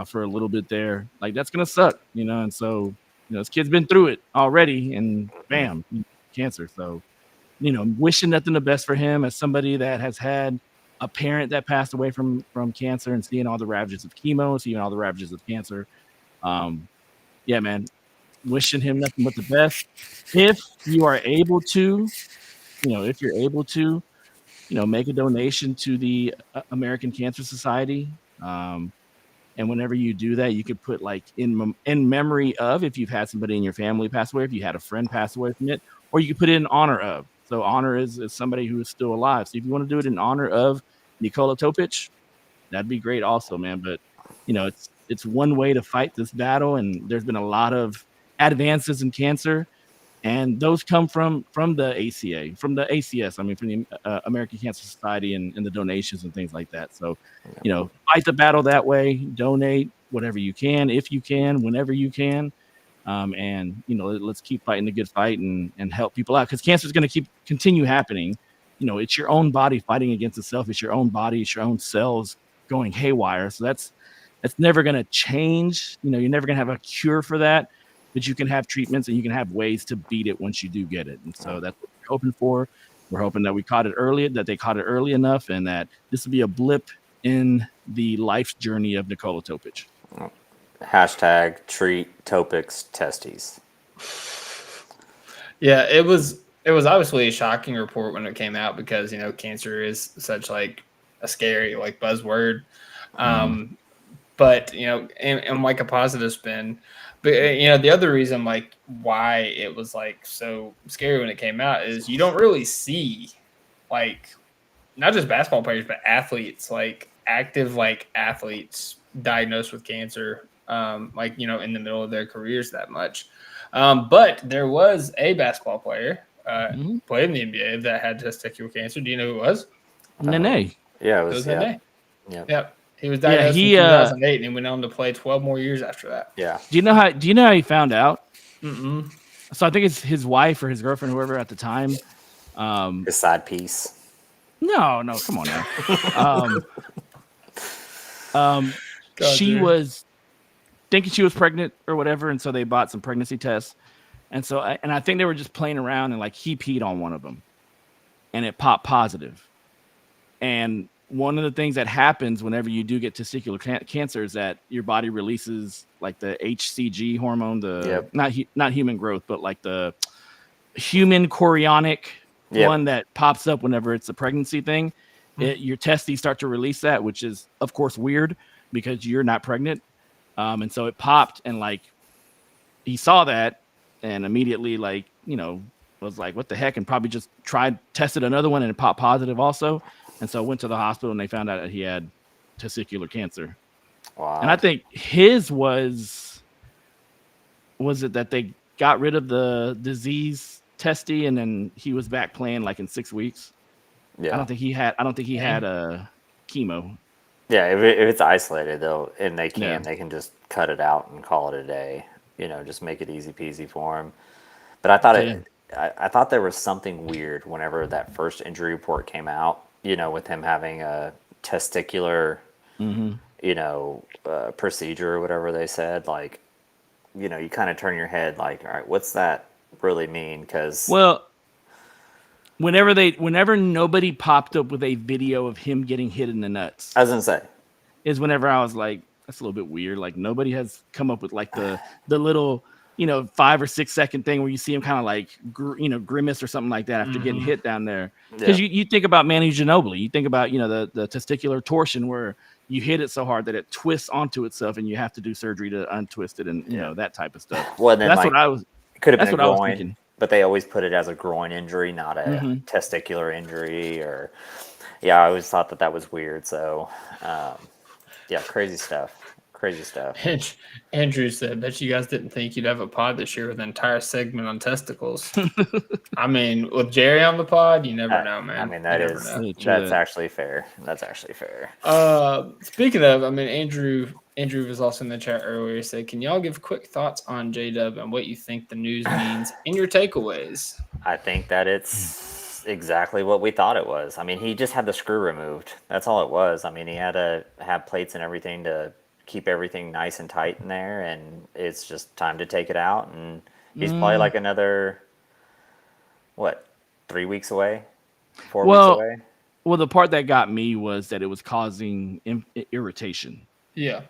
for a little bit there. Like, that's going to suck, and so, this kid's been through it already, and bam, cancer. So, wishing nothing the best for him as somebody that has had a parent that passed away from cancer and seeing all the ravages of chemo, seeing all the ravages of cancer. Yeah, man, wishing him nothing but the best. If you are able to, if you're able to, make a donation to the American Cancer Society. And whenever you do that, you could put like in memory of, if you've had somebody in your family pass away, if you had a friend pass away from it, or you could put it in honor of. So honor is somebody who is still alive. So if you want to do it in honor of Nikola Topic, that'd be great also, man. But it's one way to fight this battle, and there's been a lot of advances in cancer, and those come from the ACA, from the ACS. I mean, from the American Cancer Society and the donations and things like that. So, fight the battle that way. Donate whatever you can, if you can, whenever you can. And let's keep fighting the good fight and help people out, because cancer is going to continue happening. It's your own body fighting against itself. It's your own body. It's your own cells going haywire. So that's never going to change. You're never going to have a cure for that, but you can have treatments and you can have ways to beat it once you do get it. And so that's what we're hoping for. We're hoping that we caught it early, that they caught it early enough, and that this will be a blip in the life journey of Nikola Topic. Hashtag treat Topic's testes. Yeah, it was obviously a shocking report when it came out, because cancer is such like a scary like buzzword. But and like a positive spin. But the other reason like why it was like so scary when it came out is you don't really see like not just basketball players but athletes, like active like athletes diagnosed with cancer like in the middle of their careers that much. But there was a basketball player played in the NBA that had testicular cancer. Do you know who it was? Nene. Yeah, It was Nene. Yep. Yep. He was diagnosed in 2008, and he went on to play 12 more years after that. Yeah. Do you know how he found out? Mm-mm. So I think it's his wife or his girlfriend, whoever at the time. His side piece. No, come on now. She was thinking she was pregnant or whatever, and so they bought some pregnancy tests. And so, I think they were just playing around, and like he peed on one of them, and it popped positive. And one of the things that happens whenever you do get testicular cancer is that your body releases like the HCG hormone, not human growth, but like the human chorionic one that pops up whenever it's a pregnancy thing. Your testes start to release that, which is of course weird because you're not pregnant. And so it popped, and like he saw that and immediately like, was like, what the heck? And probably just tested another one, and it popped positive also. And so went to the hospital, and they found out that he had testicular cancer. Wow. And I think his was it that they got rid of the disease testy, and then he was back playing like in 6 weeks. Yeah. I don't think he had a chemo. Yeah, if it's isolated though, and they can just cut it out and call it a day. Just make it easy peasy for him. But I thought I thought there was something weird whenever that first injury report came out. With him having a testicular, procedure or whatever they said. Like, you kind of turn your head like, all right, what's that really mean? Because whenever nobody popped up with a video of him getting hit in the nuts, I was gonna say, is whenever I was like, that's a little bit weird. Like nobody has come up with like the little 5 or 6 second thing where you see him kind of like grimace or something like that after getting hit down there. Because you think about Manu Ginobili, you think about the testicular torsion where you hit it so hard that it twists onto itself and you have to do surgery to untwist it and that type of stuff. Well, then that's what I was. It could have been a I was groin, thinking. but they always put it as a groin injury, not a testicular injury. Or I always thought that was weird. So crazy stuff. Crazy stuff. Andrew said, bet you guys didn't think you'd have a pod this year with an entire segment on testicles. I mean, with Jerry on the pod, you never know, man. I mean, that's actually fair. That's actually fair. Speaking of, I mean, Andrew was also in the chat earlier. He said, can y'all give quick thoughts on J-Dub and what you think the news means in your takeaways? I think that it's exactly what we thought it was. I mean, he just had the screw removed. That's all it was. I mean, he had to have plates and everything to keep everything nice and tight in there, and it's just time to take it out. And he's probably like another 3 weeks away, 4 weeks away. Well, the part that got me was that it was causing irritation. Yeah.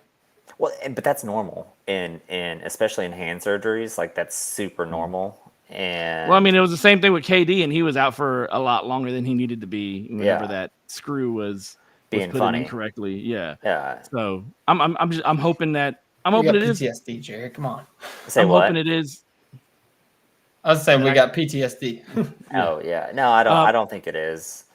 Well, but that's normal, and especially in hand surgeries, like that's super normal. And well, I mean, it was the same thing with KD, and he was out for a lot longer than he needed to be whenever that screw was being put funny in incorrectly. Yeah. So I'm hoping that it is PTSD, Jerry. Come on. Say I'm what? hoping it is. I was saying we got PTSD. Oh yeah. No, I don't think it is.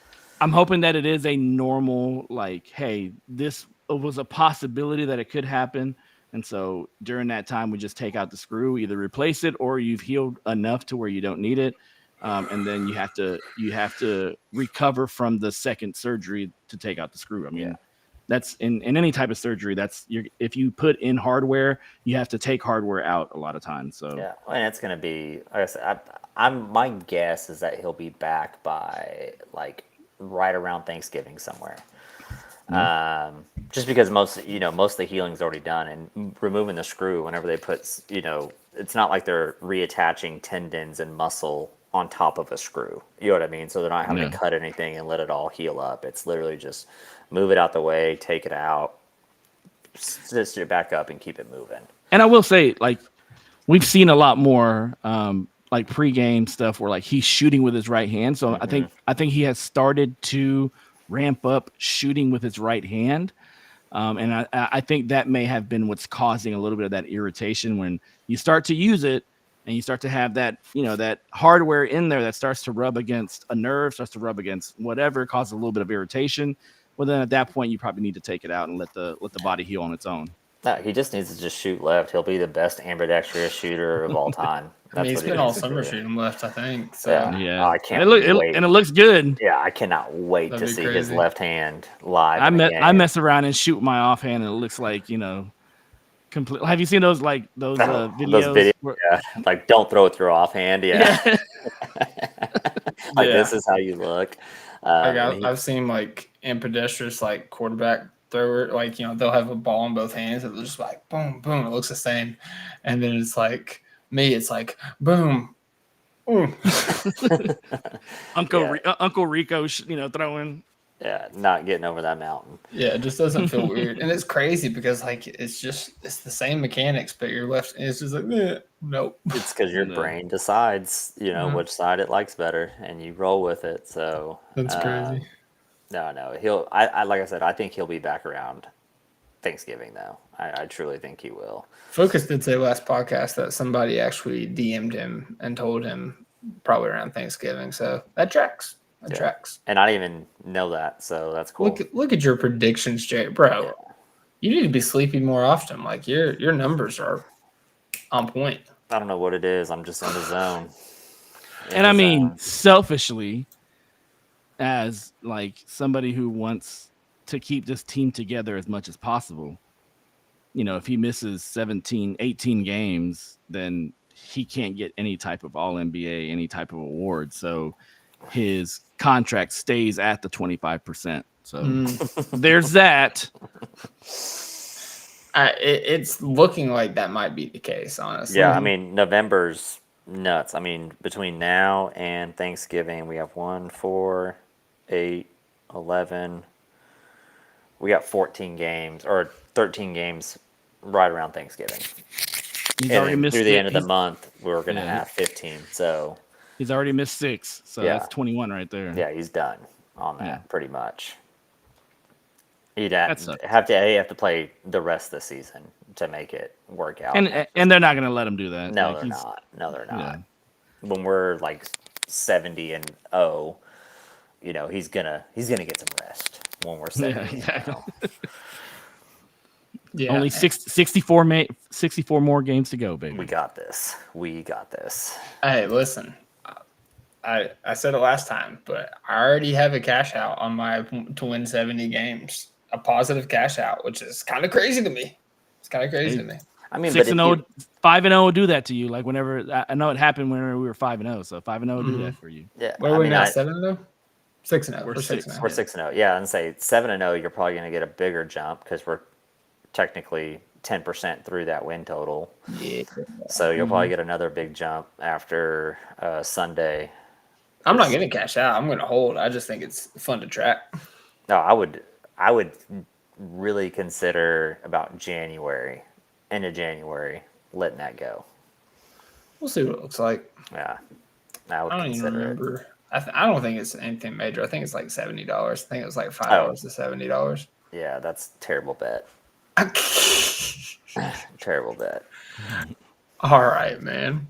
I'm hoping that it is a normal, like, hey, this was a possibility that it could happen. And so during that time, we just take out the screw, either replace it or you've healed enough to where you don't need it. And then you have to recover from the second surgery to take out the screw. I mean, that's in any type of surgery. If you put in hardware, you have to take hardware out a lot of times. So yeah, and it's gonna be. Like I said, my guess is that he'll be back by like right around Thanksgiving somewhere. Just because most of the healing's already done, and removing the screw whenever they put, it's not like they're reattaching tendons and muscle on top of a screw. You know what I mean? So they're not having to cut anything and let it all heal up. It's literally just move it out the way, take it out, stitch it back up, and keep it moving. And I will say, like, we've seen a lot more like pregame stuff where like he's shooting with his right hand. So I think he has started to ramp up shooting with his right hand. And I think that may have been what's causing a little bit of that irritation when you start to use it and you start to have that, that hardware in there that starts to rub against a nerve, starts to rub against whatever, causes a little bit of irritation. Well, then at that point, you probably need to take it out and let the body heal on its own. No, he just needs to just shoot left. He'll be the best ambidextrous shooter of all time. He's been all summer shooting left, I think. So. Yeah. I can't wait. And it looks good. Yeah, I cannot wait to see his left hand live. I mess around and shoot my offhand, and it looks like, complete. Have you seen those videos? Those videos, like don't throw it through offhand. Yeah. This is how you look. I've seen like ambidextrous like quarterback thrower, like they'll have a ball in both hands and they're just like boom, boom. It looks the same, and then it's like me. It's like boom. Uncle Rico, throwing. Yeah, not getting over that mountain. Yeah, it just doesn't feel weird, and it's crazy because like it's the same mechanics, but your left, and it's just like nope. It's because your brain decides, which side it likes better, and you roll with it. So that's crazy. No, he'll. I like I said, I think he'll be back around Thanksgiving, though. I truly think he will. Focus did say last podcast that somebody actually DM'd him and told him probably around Thanksgiving, so that tracks. Tracks. And I didn't even know that, so that's cool. Look at your predictions, Jay. Bro. Yeah. You need to be sleeping more often. Like your numbers are on point. I don't know what it is. I'm just in the zone. Selfishly, as like somebody who wants to keep this team together as much as possible, if he misses 17, 18 games, then he can't get any type of All-NBA, any type of award. So his contract stays at the 25%. So there's that. It's looking like that might be the case, honestly. Yeah, I mean, November's nuts. I mean, between now and Thanksgiving, we have 1, 4, 8, 11. We got 14 games or 13 games right around Thanksgiving. He's already missed through the end of the month, we're going to have 15. So he's already missed 6. So that's 21 right there. Yeah, he's done on that pretty much. He'd have to play the rest of the season to make it work out. And they're not going to let him do that. No, they're not. No, they're not. Yeah. When we're like 70-0, he's gonna get some rest when we're 70. Yeah, exactly. Only 64 more games to go, baby. We got this. Hey, listen. I said it last time, but I alreedy have a cash out on my to win 70 games. A positive cash out, which is kind of crazy to me. It's kind of crazy to me. I mean, 6-0, 5-0 will do that to you. Like whenever I know it happened whenever we were 5-0, so 5-0 will do that for you. Yeah. What are we now? 7-0? 6-0. We're 6-0. We're 6-0. Yeah, and say 7-0, you're probably going to get a bigger jump because we're technically 10% through that win total. Yeah. So you'll probably get another big jump after Sunday. I'm not going to cash out. I'm going to hold. I just think it's fun to track. No, I would really consider about end of January, letting that go. We'll see what it looks like. Yeah, I don't even remember. I don't think it's anything major. I think it's like $70. I think it was like $5 to $70. Yeah, that's a terrible bet. Terrible bet. All right, man.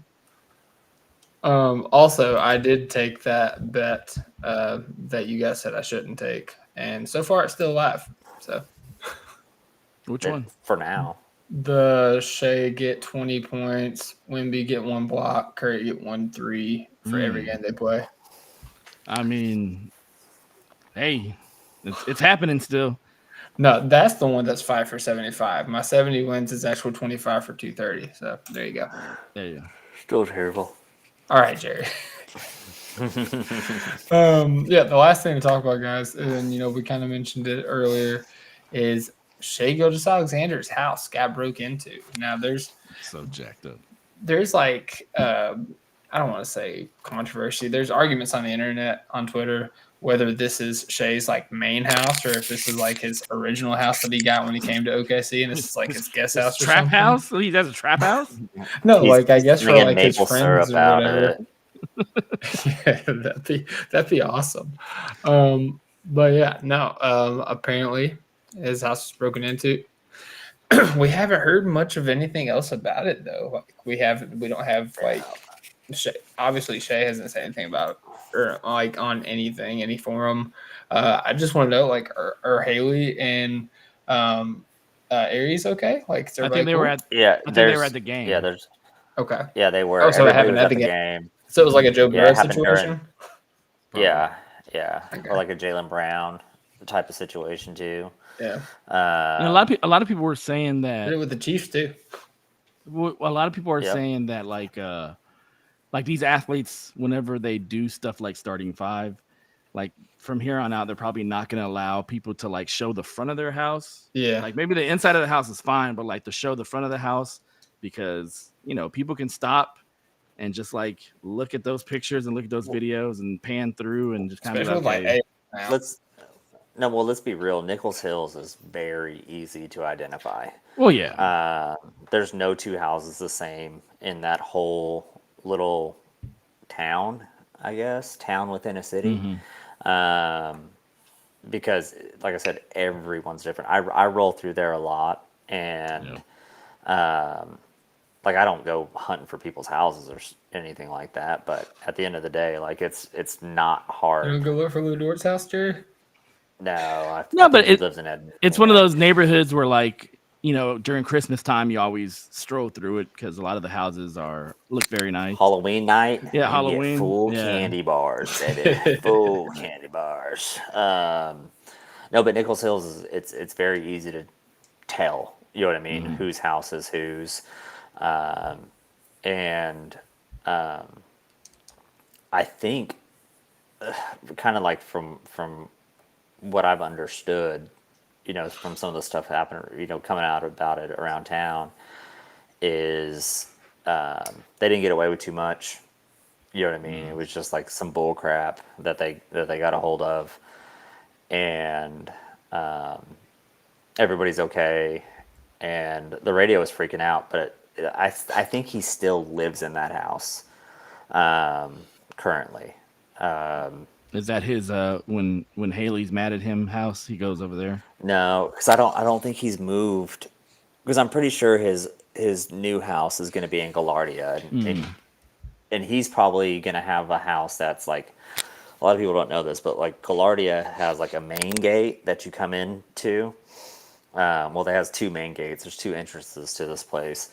Also, I did take that bet that you guys said I shouldn't take, and so far it's still alive. So Which one? For now. the Shai get 20 points, Wemby get 1 block, Curry get 1 3 for every game they play. I mean, hey, it's happening still. No, that's the one that's 5 for 75. My 70 wins is actual 25 for 230. So there you go. There you go. Still terrible. All right, Jerry. The last thing to talk about, guys, and we kind of mentioned it earlier, is Shai Gilgeous-Alexander's house got broke into. Now there's So jacked up. like I don't want to say controversy. There's arguments on the internet, on Twitter, whether this is Shai's like main house or if this is like his original house that he got when he came to OKC, and this is like his guest house or Trap something. house? He has a trap house? No, He's like I guess for making like his maple friends syrup or out of whatever. it. Yeah, that'd be awesome. But yeah, no. Apparently his house was broken into. We haven't heard much of anything else about it though. Like we don't have like obviously Shai hasn't said anything about it or like on anything, any forum. I just want to know, like, are Haley and Aries okay? Like, is I everybody think they cool? were at. Yeah, I think they were at the game. Yeah, there's. Okay. Yeah, they were. Oh, so it Everybody happened was at the game. So it was like a Joe Yeah, it Burrow happened situation. Yeah, Okay. or like a Jaylen Brown type of situation too. Yeah. And a lot of people were saying that. Did it with the Chiefs too. A lot of people are Yep. saying that like these athletes, whenever they do stuff like starting five, like from here on out, they're probably not going to allow people to like show the front of their house. Yeah. Like maybe the inside of the house is fine, but like to show the front of the house because people can stop and just like look at those pictures and look at those videos and pan through and just kind Especially of with okay. Let's be real. Nichols Hills is very easy to identify. Well, yeah. There's no two houses the same in that whole little town, I guess, town within a city. Because, like I said, everyone's different. I roll through there a lot, and like I don't go hunting for people's houses or anything like that. But at the end of the day, like it's not hard. You don't go look for Lou Dort's house, Jerry? No, I No, think but he lives in Edmonton. It's one of those neighborhoods where like during Christmas time you always stroll through it because a lot of the houses look very nice. Halloween night. Yeah, you Halloween. Get full Yeah. candy bars, baby. Full candy bars. No, but Nichols Hills it's very easy to tell. You know what I mean? Whose house is whose, and I think kind of like from what I've understood, from some of the stuff happening, coming out about it around town, is they didn't get away with too much. You know what I mean? It was just like some bull crap that they got a hold of, and everybody's okay, and the radio is freaking out, but I think he still lives in that house currently. Is that his when Haley's mad at him house? He goes over there. No, because I don't think he's moved. Because I'm pretty sure his new house is going to be in Gaillardia, and he's probably going to have a house that's like, a lot of people don't know this, but like Gaillardia has like a main gate that you come into. Well, it has two main gates. There's two entrances to this place,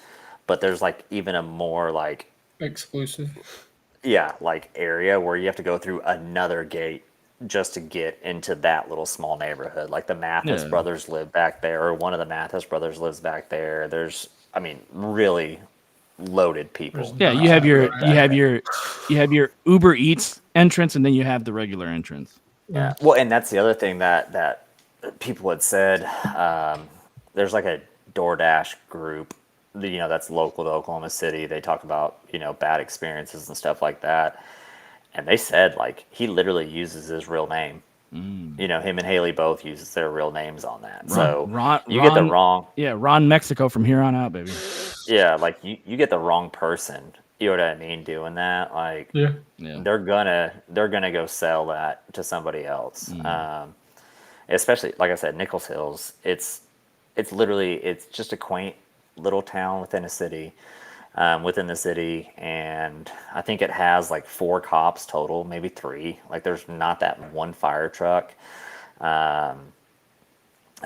but there's like even a more like Exclusive. Yeah, like area where you have to go through another gate just to get into that little small neighborhood. Like the Mathis brothers live back there, or one of the Mathis brothers lives back there. There's, really loaded people. Yeah, you have your Uber Eats entrance, and then you have the regular entrance. Yeah. Well, and that's the other thing that people had said. There's like a DoorDash group, that's local to Oklahoma City. They talk about, bad experiences and stuff like that. And they said, like, he literally uses his real name. Him and Haley both uses their real names on that. You get the wrong. Yeah, Ron Mexico from here on out, baby. Yeah, like you get the wrong person. You know what I mean? Doing that, like, Yeah. they're gonna go sell that to somebody else. Especially, like I said, Nichols Hills. It's literally just a quaint little town within a city, within the city, and I think it has like 4 cops total, maybe 3. Like there's not that one fire truck.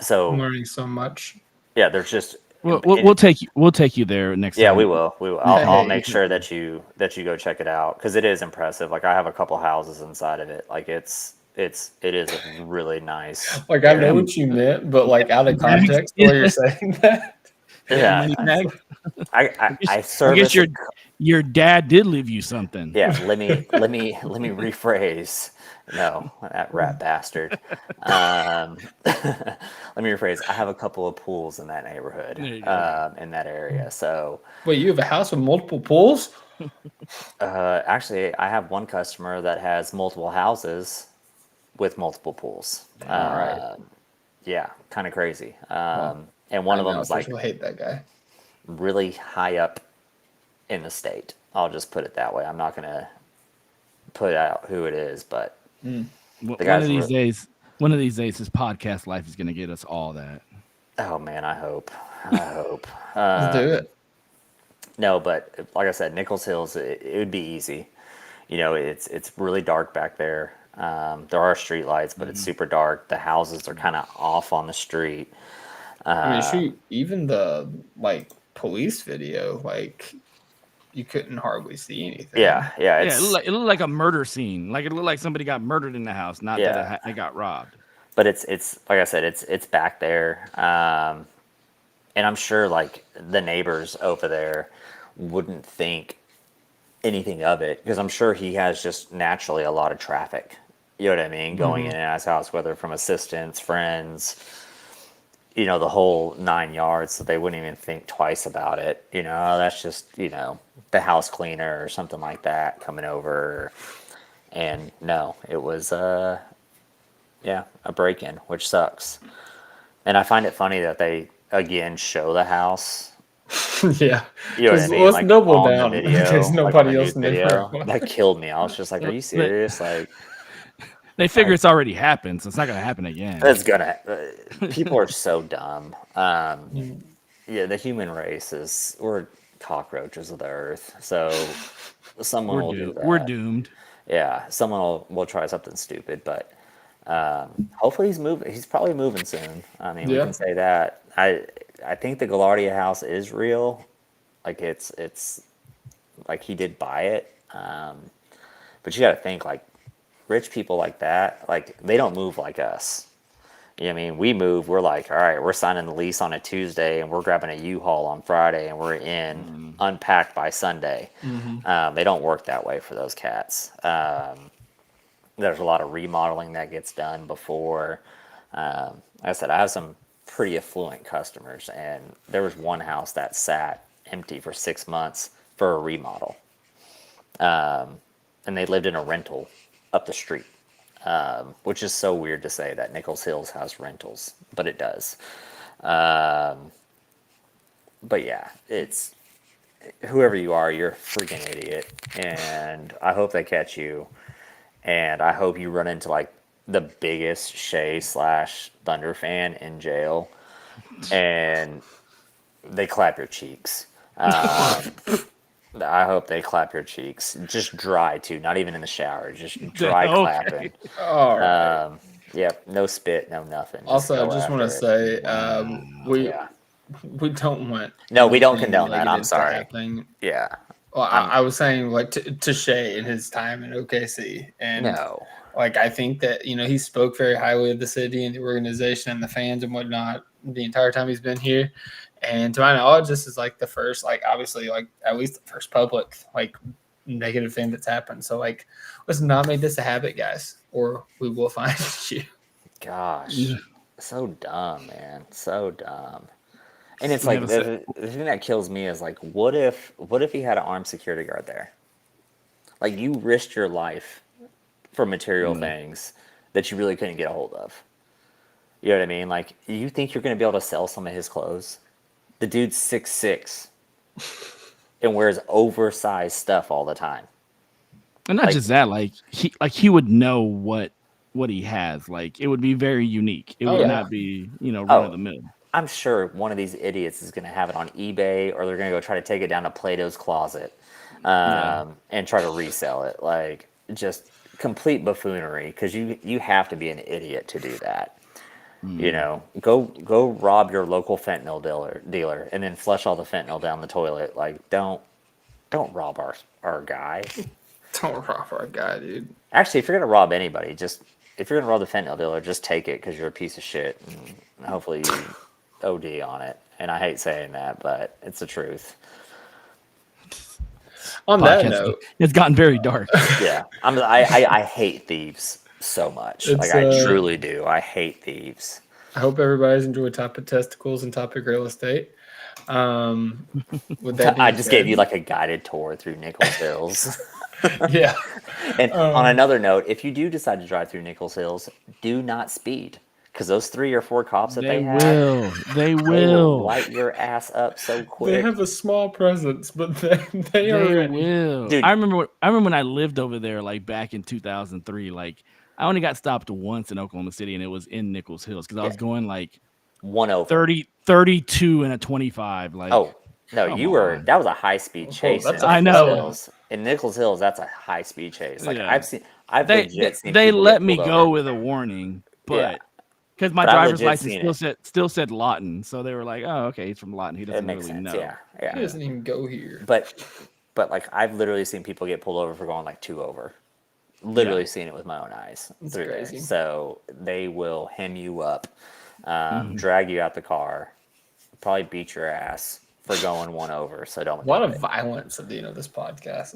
So I'm learning so much. yeah, there's just We'll take you there next yeah, time. we will. I'll Hey. make sure that you go check it out because it is impressive. Like I have a couple houses inside of it. Like it is a really nice. Like I know area. what you meant, but like out of context, the way you're saying that. Yeah, Money bag. I I service. guess your dad did leave you something. Yeah, let me rephrase. No, that rat bastard. Let me rephrase. I have a couple of pools in that neighborhood, There you go. in that area. So Wait, you have a house with multiple pools? actually, I have one customer that has multiple houses with multiple pools. Alright. Yeah, kind of crazy. And one of them is like I hate that guy. really high up in the state. I'll just put it that way. I'm not gonna put out who it is, but One of these days, his podcast life is going to get us all that. oh man, I hope. Let's do it. No, but like I said, Nichols Hills, it would be easy. You know, it's really dark back there. There are street lights, but it's super dark. The houses are kind of off on the street. I mean, shoot, even the like police video, like you couldn't hardly see anything. Yeah. It looked like a murder scene. Like it looked like somebody got murdered in the house, not that they got robbed. But it's like I said, it's back there, and I'm sure like the neighbors over there wouldn't think anything of it because I'm sure he has just naturally a lot of traffic. You know what I mean? Going in and out of his house, whether from assistants, friends, you know, the whole 9 yards, so they wouldn't even think twice about it. You know, that's just, you know, the house cleaner or something like that coming over. And no, it was, a break-in, which sucks. And I find it funny that they, again, show the house. Yeah. You know what I mean? Let's Like, double on down. the video, There's like, nobody on the else in news the video. room. That killed me. I was just like, are you serious? Like, They figure it's already happened, so it's not going to happen again. it's gonna. People are so dumb. Yeah, the human race we're cockroaches of the earth. So someone will do that. We're doomed. Yeah, someone will try something stupid, but hopefully he's moving. He's probably moving soon. I mean, we can say that. I think the Galardia house is real. Like it's like he did buy it. But you got to think like rich people like that, like they don't move like us. You know what I mean? We move, we're like, all right, we're signing the lease on a Tuesday and we're grabbing a U-Haul on Friday and we're in unpacked by Sunday. They don't work that way for those cats. There's a lot of remodeling that gets done before. Like I said, I have some pretty affluent customers, and there was one house that sat empty for 6 months for a remodel. And they lived in a rental up the street. Which is so weird to say that Nichols Hills has rentals, but it does. But yeah, it's whoever you are, you're a freaking idiot, and I hope they catch you, and I hope you run into like the biggest Shai / Thunder fan in jail, and they clap your cheeks. I hope they clap your cheeks. Just dry too, not even in the shower. Just dry clapping. All right. Yep, no spit, no nothing. Also, I just want to say, we don't want. No, we don't anything condone that. I'm negative to sorry. happen. Yeah. Well, I was saying like to Shai in his time in OKC, and No. like I think that he spoke very highly of the city and the organization and the fans and whatnot the entire time he's been here. And to my knowledge, this is like the first, like obviously, like at least the first public like negative thing that's happened. So like, let's not make this a habit, guys, or we will find you. Gosh, so dumb, man, so dumb. And it's like the thing that kills me is like, what if he had an armed security guard there? Like you risked your life for material things that you really couldn't get a hold of. You know what I mean? Like you think you're going to be able to sell some of his clothes? The dude's 6'6" and wears oversized stuff all the time. And not just that, like he would know what he has. Like it would be very unique. It would not be, run of the mill. I'm sure one of these idiots is going to have it on eBay, or they're going to go try to take it down to Plato's Closet and try to resell it. Like, just complete buffoonery, because you have to be an idiot to do that. You know, go rob your local fentanyl dealer and then flush all the fentanyl down the toilet. Like, don't rob our guy. Don't rob our guy, dude. Actually, if you're gonna rob anybody, if you're gonna rob the fentanyl dealer, just take it, because you're a piece of shit, and hopefully you OD on it. And I hate saying that, but it's the truth. On that note, it's gotten very dark. Yeah, I hate thieves so much. Like, I truly do. I hate thieves. I hope everybody's enjoyed Topic Testicles and Topic Real Estate. With that I just said, gave you like a guided tour through Nichols Hills. yeah. And on another note, if you do decide to drive through Nichols Hills, do not speed, because those 3 or 4 cops that they have, they will light your ass up so quick. They have a small presence, but they are ready. will. Dude. I remember when I lived over there, like back in 2003. Like, I only got stopped once in Oklahoma City, and it was in Nichols Hills, because I was going like 32 and a 25. Like, oh no, that was a high speed chase. I know. Hills. In Nichols Hills, that's a high speed chase. Like, Yeah. I've legit seen. They people let get me pulled go over. with a warning, but because my But I've driver's legit license still said Lawton, so they were like, "Oh, okay, he's from Lawton. He It doesn't makes really sense. know." Yeah. He doesn't even go here. But like, I've literally seen people get pulled over for going like 2 over. Literally seen it with my own eyes through there. crazy. So they will hem you up, drag you out the car, probably beat your ass for going 1 over. So don't. A lot of violence at the end of this podcast.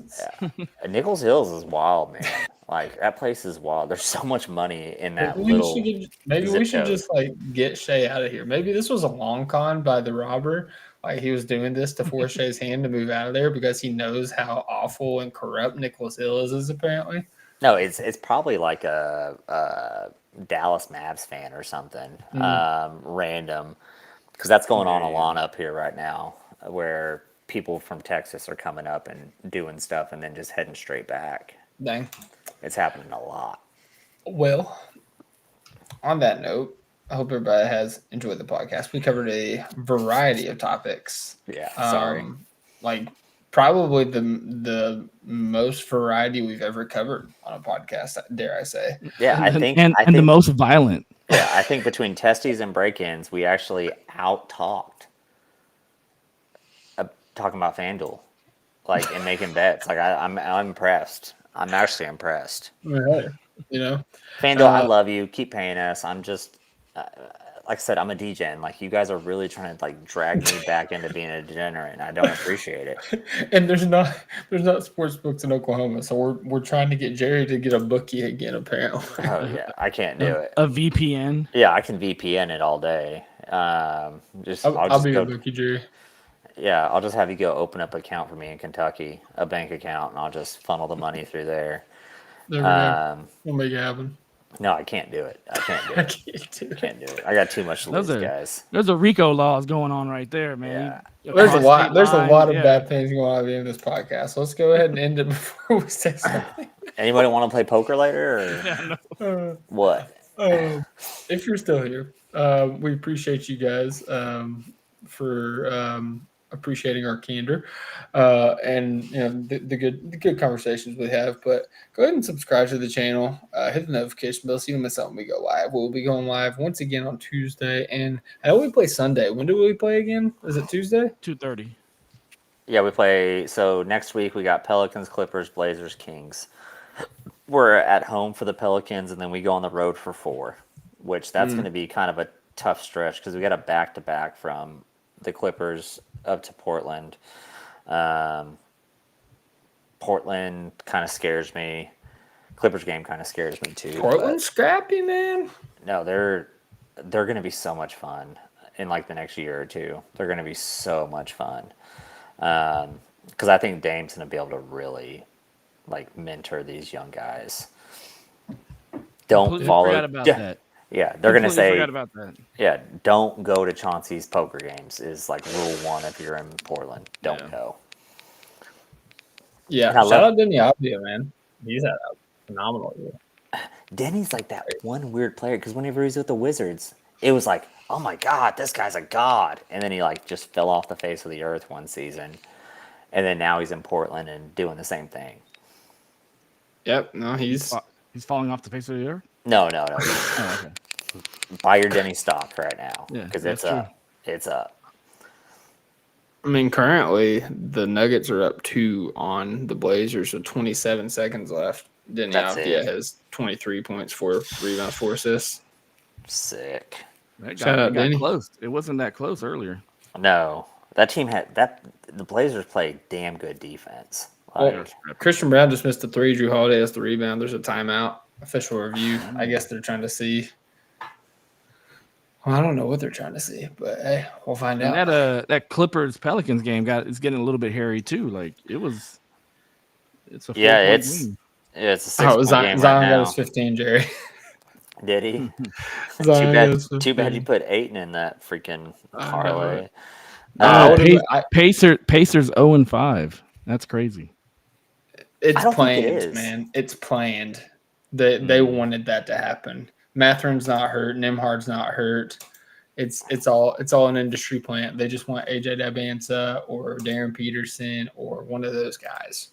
And Nichols Hills is wild, man. Like, that place is wild. There's so much money in that little. Maybe we should just like get Shai out of here. Maybe this was a long con by the robber. Like, he was doing this to force Shai's hand to move out of there because he knows how awful and corrupt Nichols Hills is, apparently. No, it's probably like a Dallas Mavs fan or something, random, because that's going on a lot up here right now, where people from Texas are coming up and doing stuff and then just heading straight back. Dang. It's happening a lot. Well, on that note, I hope everybody has enjoyed the podcast. We covered a variety of topics. Yeah, sorry. Like, probably the most variety we've ever covered on a podcast, dare I say. Yeah, I think the most violent. Yeah, I think between testes and break-ins, we actually out-talked talking about FanDuel, like, and making bets. Like, I'm impressed. I'm actually impressed. Right. You know, FanDuel, I love you. Keep paying us. I'm just, like I said, I'm a DGen. Like, you guys are really trying to like drag me back into being a degenerate, and I don't appreciate it. And there's not sports books in Oklahoma, so we're trying to get Jerry to get a bookie again. Apparently. Oh yeah, I can't do it. A VPN. Yeah, I can VPN it all day. I'll be a bookie, Jerry. Yeah, I'll just have you go open up an account for me in Kentucky, a bank account, and I'll just funnel the money through there. There we go. We'll make it happen. No, I can't do it. I can't do it. Can't do it. I got too much to lose, guys. There's a RICO laws going on right there, man. Yeah. There's a lot of bad things going on at the end of this podcast. So let's go ahead and end it before we say something. Anybody want to play poker later? Or? Yeah, no. What? If you're still here, we appreciate you guys for appreciating our candor and the good conversations we have. But go ahead and subscribe to the channel, hit the notification bell so you don't miss out when we go live. We'll be going live once again on Tuesday, and I know we play Sunday. When do we play again? Is it Tuesday? 2:30. Yeah, we play. So next week we got Pelicans, Clippers, Blazers, Kings. We're at home for the Pelicans, and then we go on the road for 4, which that's going to be kind of a tough stretch because we got a back-to-back from the Clippers up to Portland. Portland kind of scares me. Clippers game kind of scares me too. Portland scrappy, man. No, they're going to be so much fun in like the next year or two. They're going to be so much fun because I think Dame's going to be able to really like mentor these young guys. Don't follow. Forgot about that. Yeah, they're going to say. Forgot about that. Yeah, don't go to Chauncey's poker games is like rule 1 if you're in Portland. Don't go. Yeah, shout out Denny Abdia, man. He's had a phenomenal year. Denny's like that one weird player because whenever he's with the Wizards, it was like, oh my God, this guy's a god. And then he like just fell off the face of the earth one season. And then now he's in Portland and doing the same thing. Yep. No, he's He's falling off the face of the earth. No. Oh, okay. Buy your Denny stock right now. Yeah, Because that's it's true. up. It's up. I mean, currently the Nuggets are up 2 on the Blazers with 27 seconds left. Denny That's Avdia it. has 23 points, 4 rebounds, 4 assists. Sick. Shout out, It got Denny. close. It wasn't that close earlier. No. That team the Blazers played damn good defense. Well, Christian Brown just missed a 3. Drew Holiday has the rebound. There's a timeout. Official review. I guess they're trying to see. Well, I don't know what they're trying to see, but hey, we'll find And out. that Clippers Pelicans game is getting a little bit hairy too. Like it's a 4-point game. It's a 6-point Zion game right got now. his 15, Jerry. Did he? Zion got his Too bad 15. you put Ayton in that freaking I parlay. know. Pacers 0-5. That's crazy. It's I don't think it planned, is. man. It's planned. They wanted that to happen. Matherin's not hurt. Nimhard's not hurt. It's all an industry plant. They just want AJ Dabansa or Darren Peterson or one of those guys.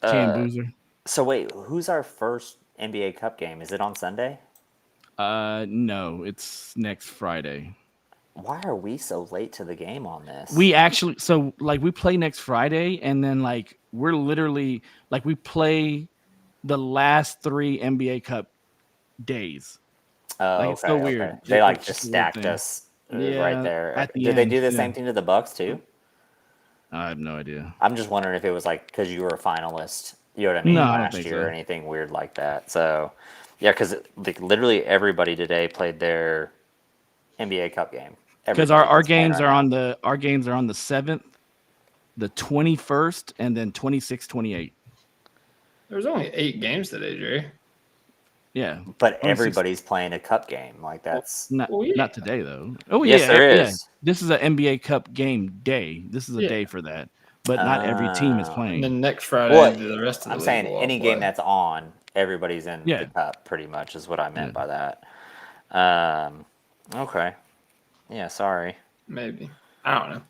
Cam Boozer. So wait, who's our first NBA Cup game? Is it on Sunday? No, it's next Friday. Why are we so late to the game on this? We actually we play next Friday, and then like we're literally like we play the last 3 NBA Cup days. Oh, Like, it's so weird. Okay. They like It's just just a weird stacked thing. us Yeah, right there. at the Did they end, do the yeah. same thing to the Bucks too? I have no idea. I'm just wondering if it was like because you were a finalist, you know what I mean, No, I don't last think year so. or anything weird like that. So, yeah, because like literally everybody today played their NBA Cup game. Because Everybody our that's playing games right are now. our games are on the 7th, the 21st, and then 26, 28. There's only 8 games today, Jerry. Yeah, But 26 everybody's playing a cup game. Like that's not Well, yeah. not today though. Oh Yes, yeah, there yeah. is. This is an NBA Cup game day. This is a Yeah. day for that. But not every team is And playing. then next Friday, Well, the rest of the I'm league saying will all any play. game that's on, everybody's in Yeah. the cup. Pretty much is what I meant Yeah. by that. Okay. Yeah. Sorry. Maybe. I don't know.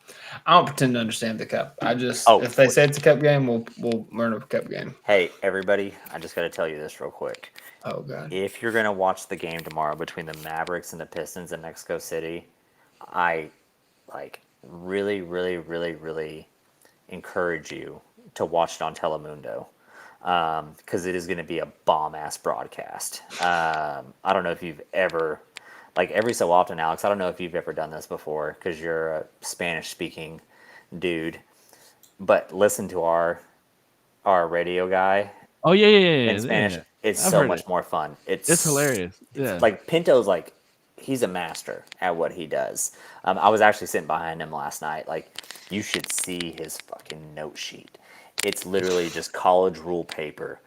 I don't pretend to understand the cup. I just Oh. if they say it's a cup game, we'll learn a cup game. Hey, everybody! I just got to tell you this real quick. Oh god. If you're gonna watch the game tomorrow between the Mavericks and the Pistons in Mexico City, I like really, really, really, really encourage you to watch it on Telemundo because it is going to be a bomb ass broadcast. I don't know if you've ever, like every so often, Alex. I don't know if you've ever done this before because you're a Spanish speaking dude, but listen to our radio guy Oh yeah. in Spanish. Yeah. It's I've so heard much it. more fun. It's hilarious. Yeah. Like Pinto's like he's a master at what he does. I was actually sitting behind him last night. Like you should see his fucking note sheet. It's literally just college rule paper,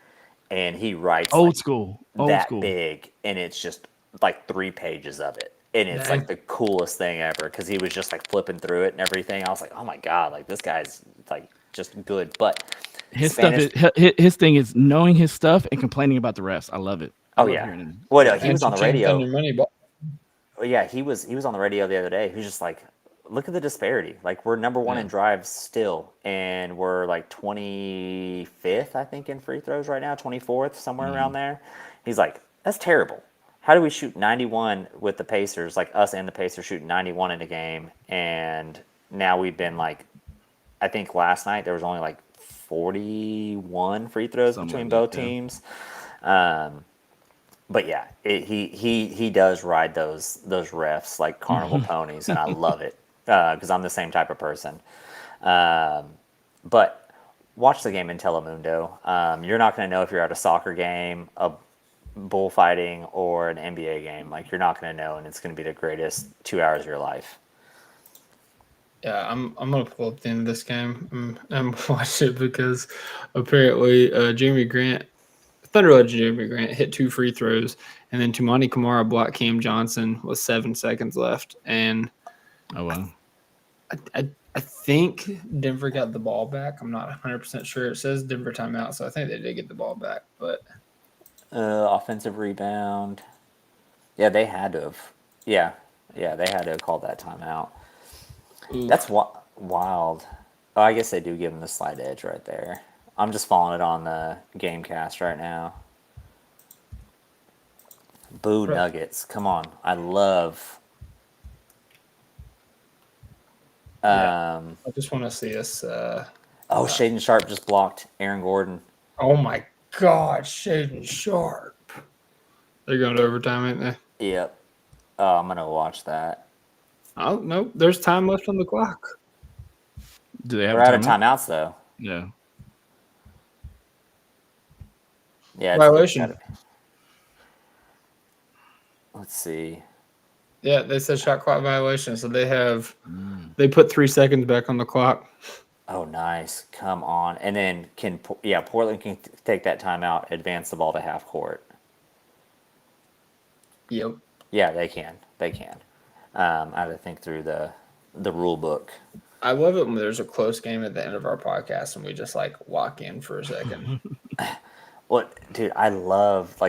and he writes Old like, school. that big, and it's just like 3 pages of it. And it's Dang. like the coolest thing ever because he was just like flipping through it and everything. I was like, oh my god, like this guy's like just good. But His Spanish, stuff is his thing is knowing his stuff and complaining about the refs. I love it. I Oh love yeah. hearing him. Well, no, he was on the Chance radio. your money ball. Well, yeah, he was on the radio the other day. He was just like, look at the disparity. Like we're number 1 in drives still, and we're like 25th, I think, in free throws right now, 24th, somewhere around there. He's like, that's terrible. How do we shoot 91 with the Pacers, like us and the Pacers shooting 91 in a game, and now we've been like, I think last night there was only like 41 free throws Something between like both that, yeah. teams. But yeah, he does ride those refs like carnival ponies, and I love it because I'm the same type of person. But watch the game in Telemundo. You're not going to know if you're at a soccer game, a bullfighting, or an NBA game. Like you're not going to know, and it's going to be the greatest 2 hours of your life. Yeah, I'm gonna pull up the end of this game and watch it because apparently Jeremy Grant, Thunder legend Jeremy Grant, hit 2 free throws, and then Tumani Kamara blocked Cam Johnson with 7 seconds left, and Oh wow. I think Denver got the ball back. I'm not 100% sure. It says Denver timeout, so I think they did get the ball back. But Offensive rebound. Yeah, they had to have. Yeah, Yeah, they had to call that timeout. Oof. That's wild. Oh, I guess they do give him the slight edge right there. I'm just following it on the Gamecast right now. Boo Nuggets. Come on. I love. I just want to see us. Shaden Sharp just blocked Aaron Gordon. Oh my God, Shaden Sharp. They're going to overtime, ain't they? Yep. Oh, I'm gonna watch that. Oh no, there's time left on the clock. Do they have We're out of timeouts though. Yeah. Yeah. Violation. Let's see. Yeah, they said shot clock violation, so they put 3 seconds back on the clock. Oh, nice. Come on. And then Portland can take that timeout, advance the ball to half court. Yep. Yeah, they can. They can. I had to think through the rule book. I love it when there's a close game at the end of our podcast and we just like walk in for a second. Well, dude, I love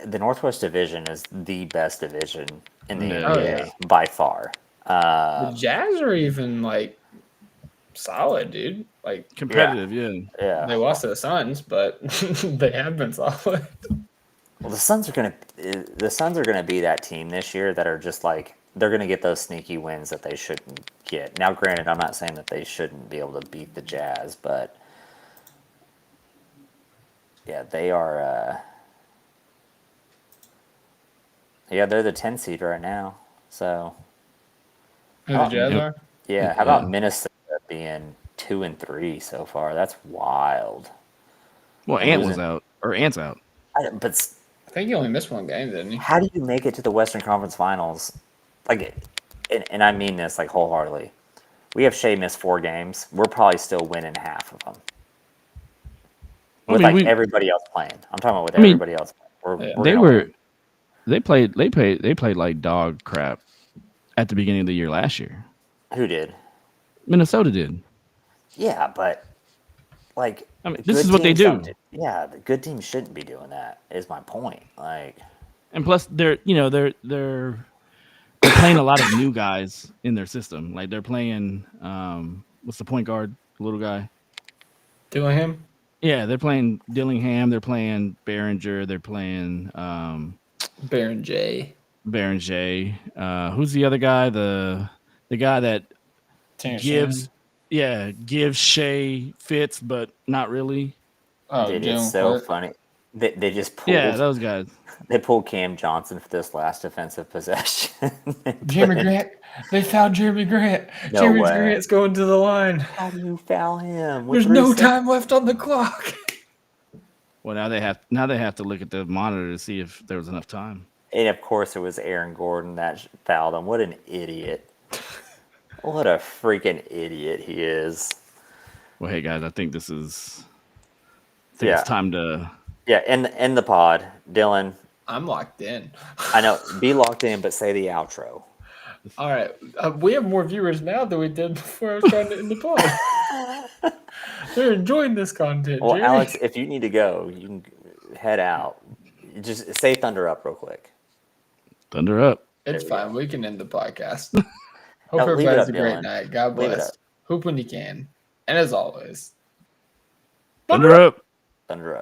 the Northwest Division is the best division in the Yeah. NBA Oh, yeah. by far. The Jazz are even like solid, dude. Like Competitive, yeah. Yeah. they lost to the Suns, but they have been solid. Well, the Suns are gonna be that team this year that are just like they're gonna get those sneaky wins that they shouldn't get. Now, granted, I'm not saying that they shouldn't be able to beat the Jazz, but yeah, they are. Yeah, they're the 10 seed right now. So Who the Jazz Yep. are? yeah, how about Minnesota being 2-3 so far? That's wild. Well, And Ant's losing- out. But I think he only missed one game, didn't he? how do you make it to the Western Conference Finals? And I mean this wholeheartedly. We have Shai miss 4 games. We're probably still winning half of them. With everybody else playing. I'm talking about with everybody else playing. They played like dog crap at the beginning of the year last year. Who did? Minnesota did. Yeah, but this is what they do. Yeah, the good teams shouldn't be doing that. Is my point. And plus, they're playing a lot of new guys in their system. Like they're playing, what's the point guard, little guy? Dillingham? Yeah, they're playing Dillingham. They're playing Behringer. They're playing Baron J. Who's the other guy? The guy that gives Shea fits, but not really. Oh, dude, it's so funny. They just pulled. Yeah, those guys. They pulled Cam Johnson for this last defensive possession. Jeremy Grant. They fouled Jeremy Grant. No Jeremy way. Grant's going to the line. How do you foul him? There's no time left on the clock. Well, now they have to look at the monitor to see if there was enough time. And of course, it was Aaron Gordon that fouled him. What an idiot! What a freaking idiot he is. Well, hey guys, I think it's Yeah. time to. Yeah, end the pod, Dylan. I'm locked in. I know. Be locked in, but say the outro. All right. We have more viewers now than we did before I was trying to end the pod. They're enjoying this content. Well, Jerry. Alex, if you need to go, you can head out. Just say Thunder Up real quick. Thunder up. It's There we fine. We can end the podcast. Hope No, leave it everybody has up, a great Dylan. night. God Leave it bless. up. Hoop when you can. And as always, Thunder up. Thunder Up.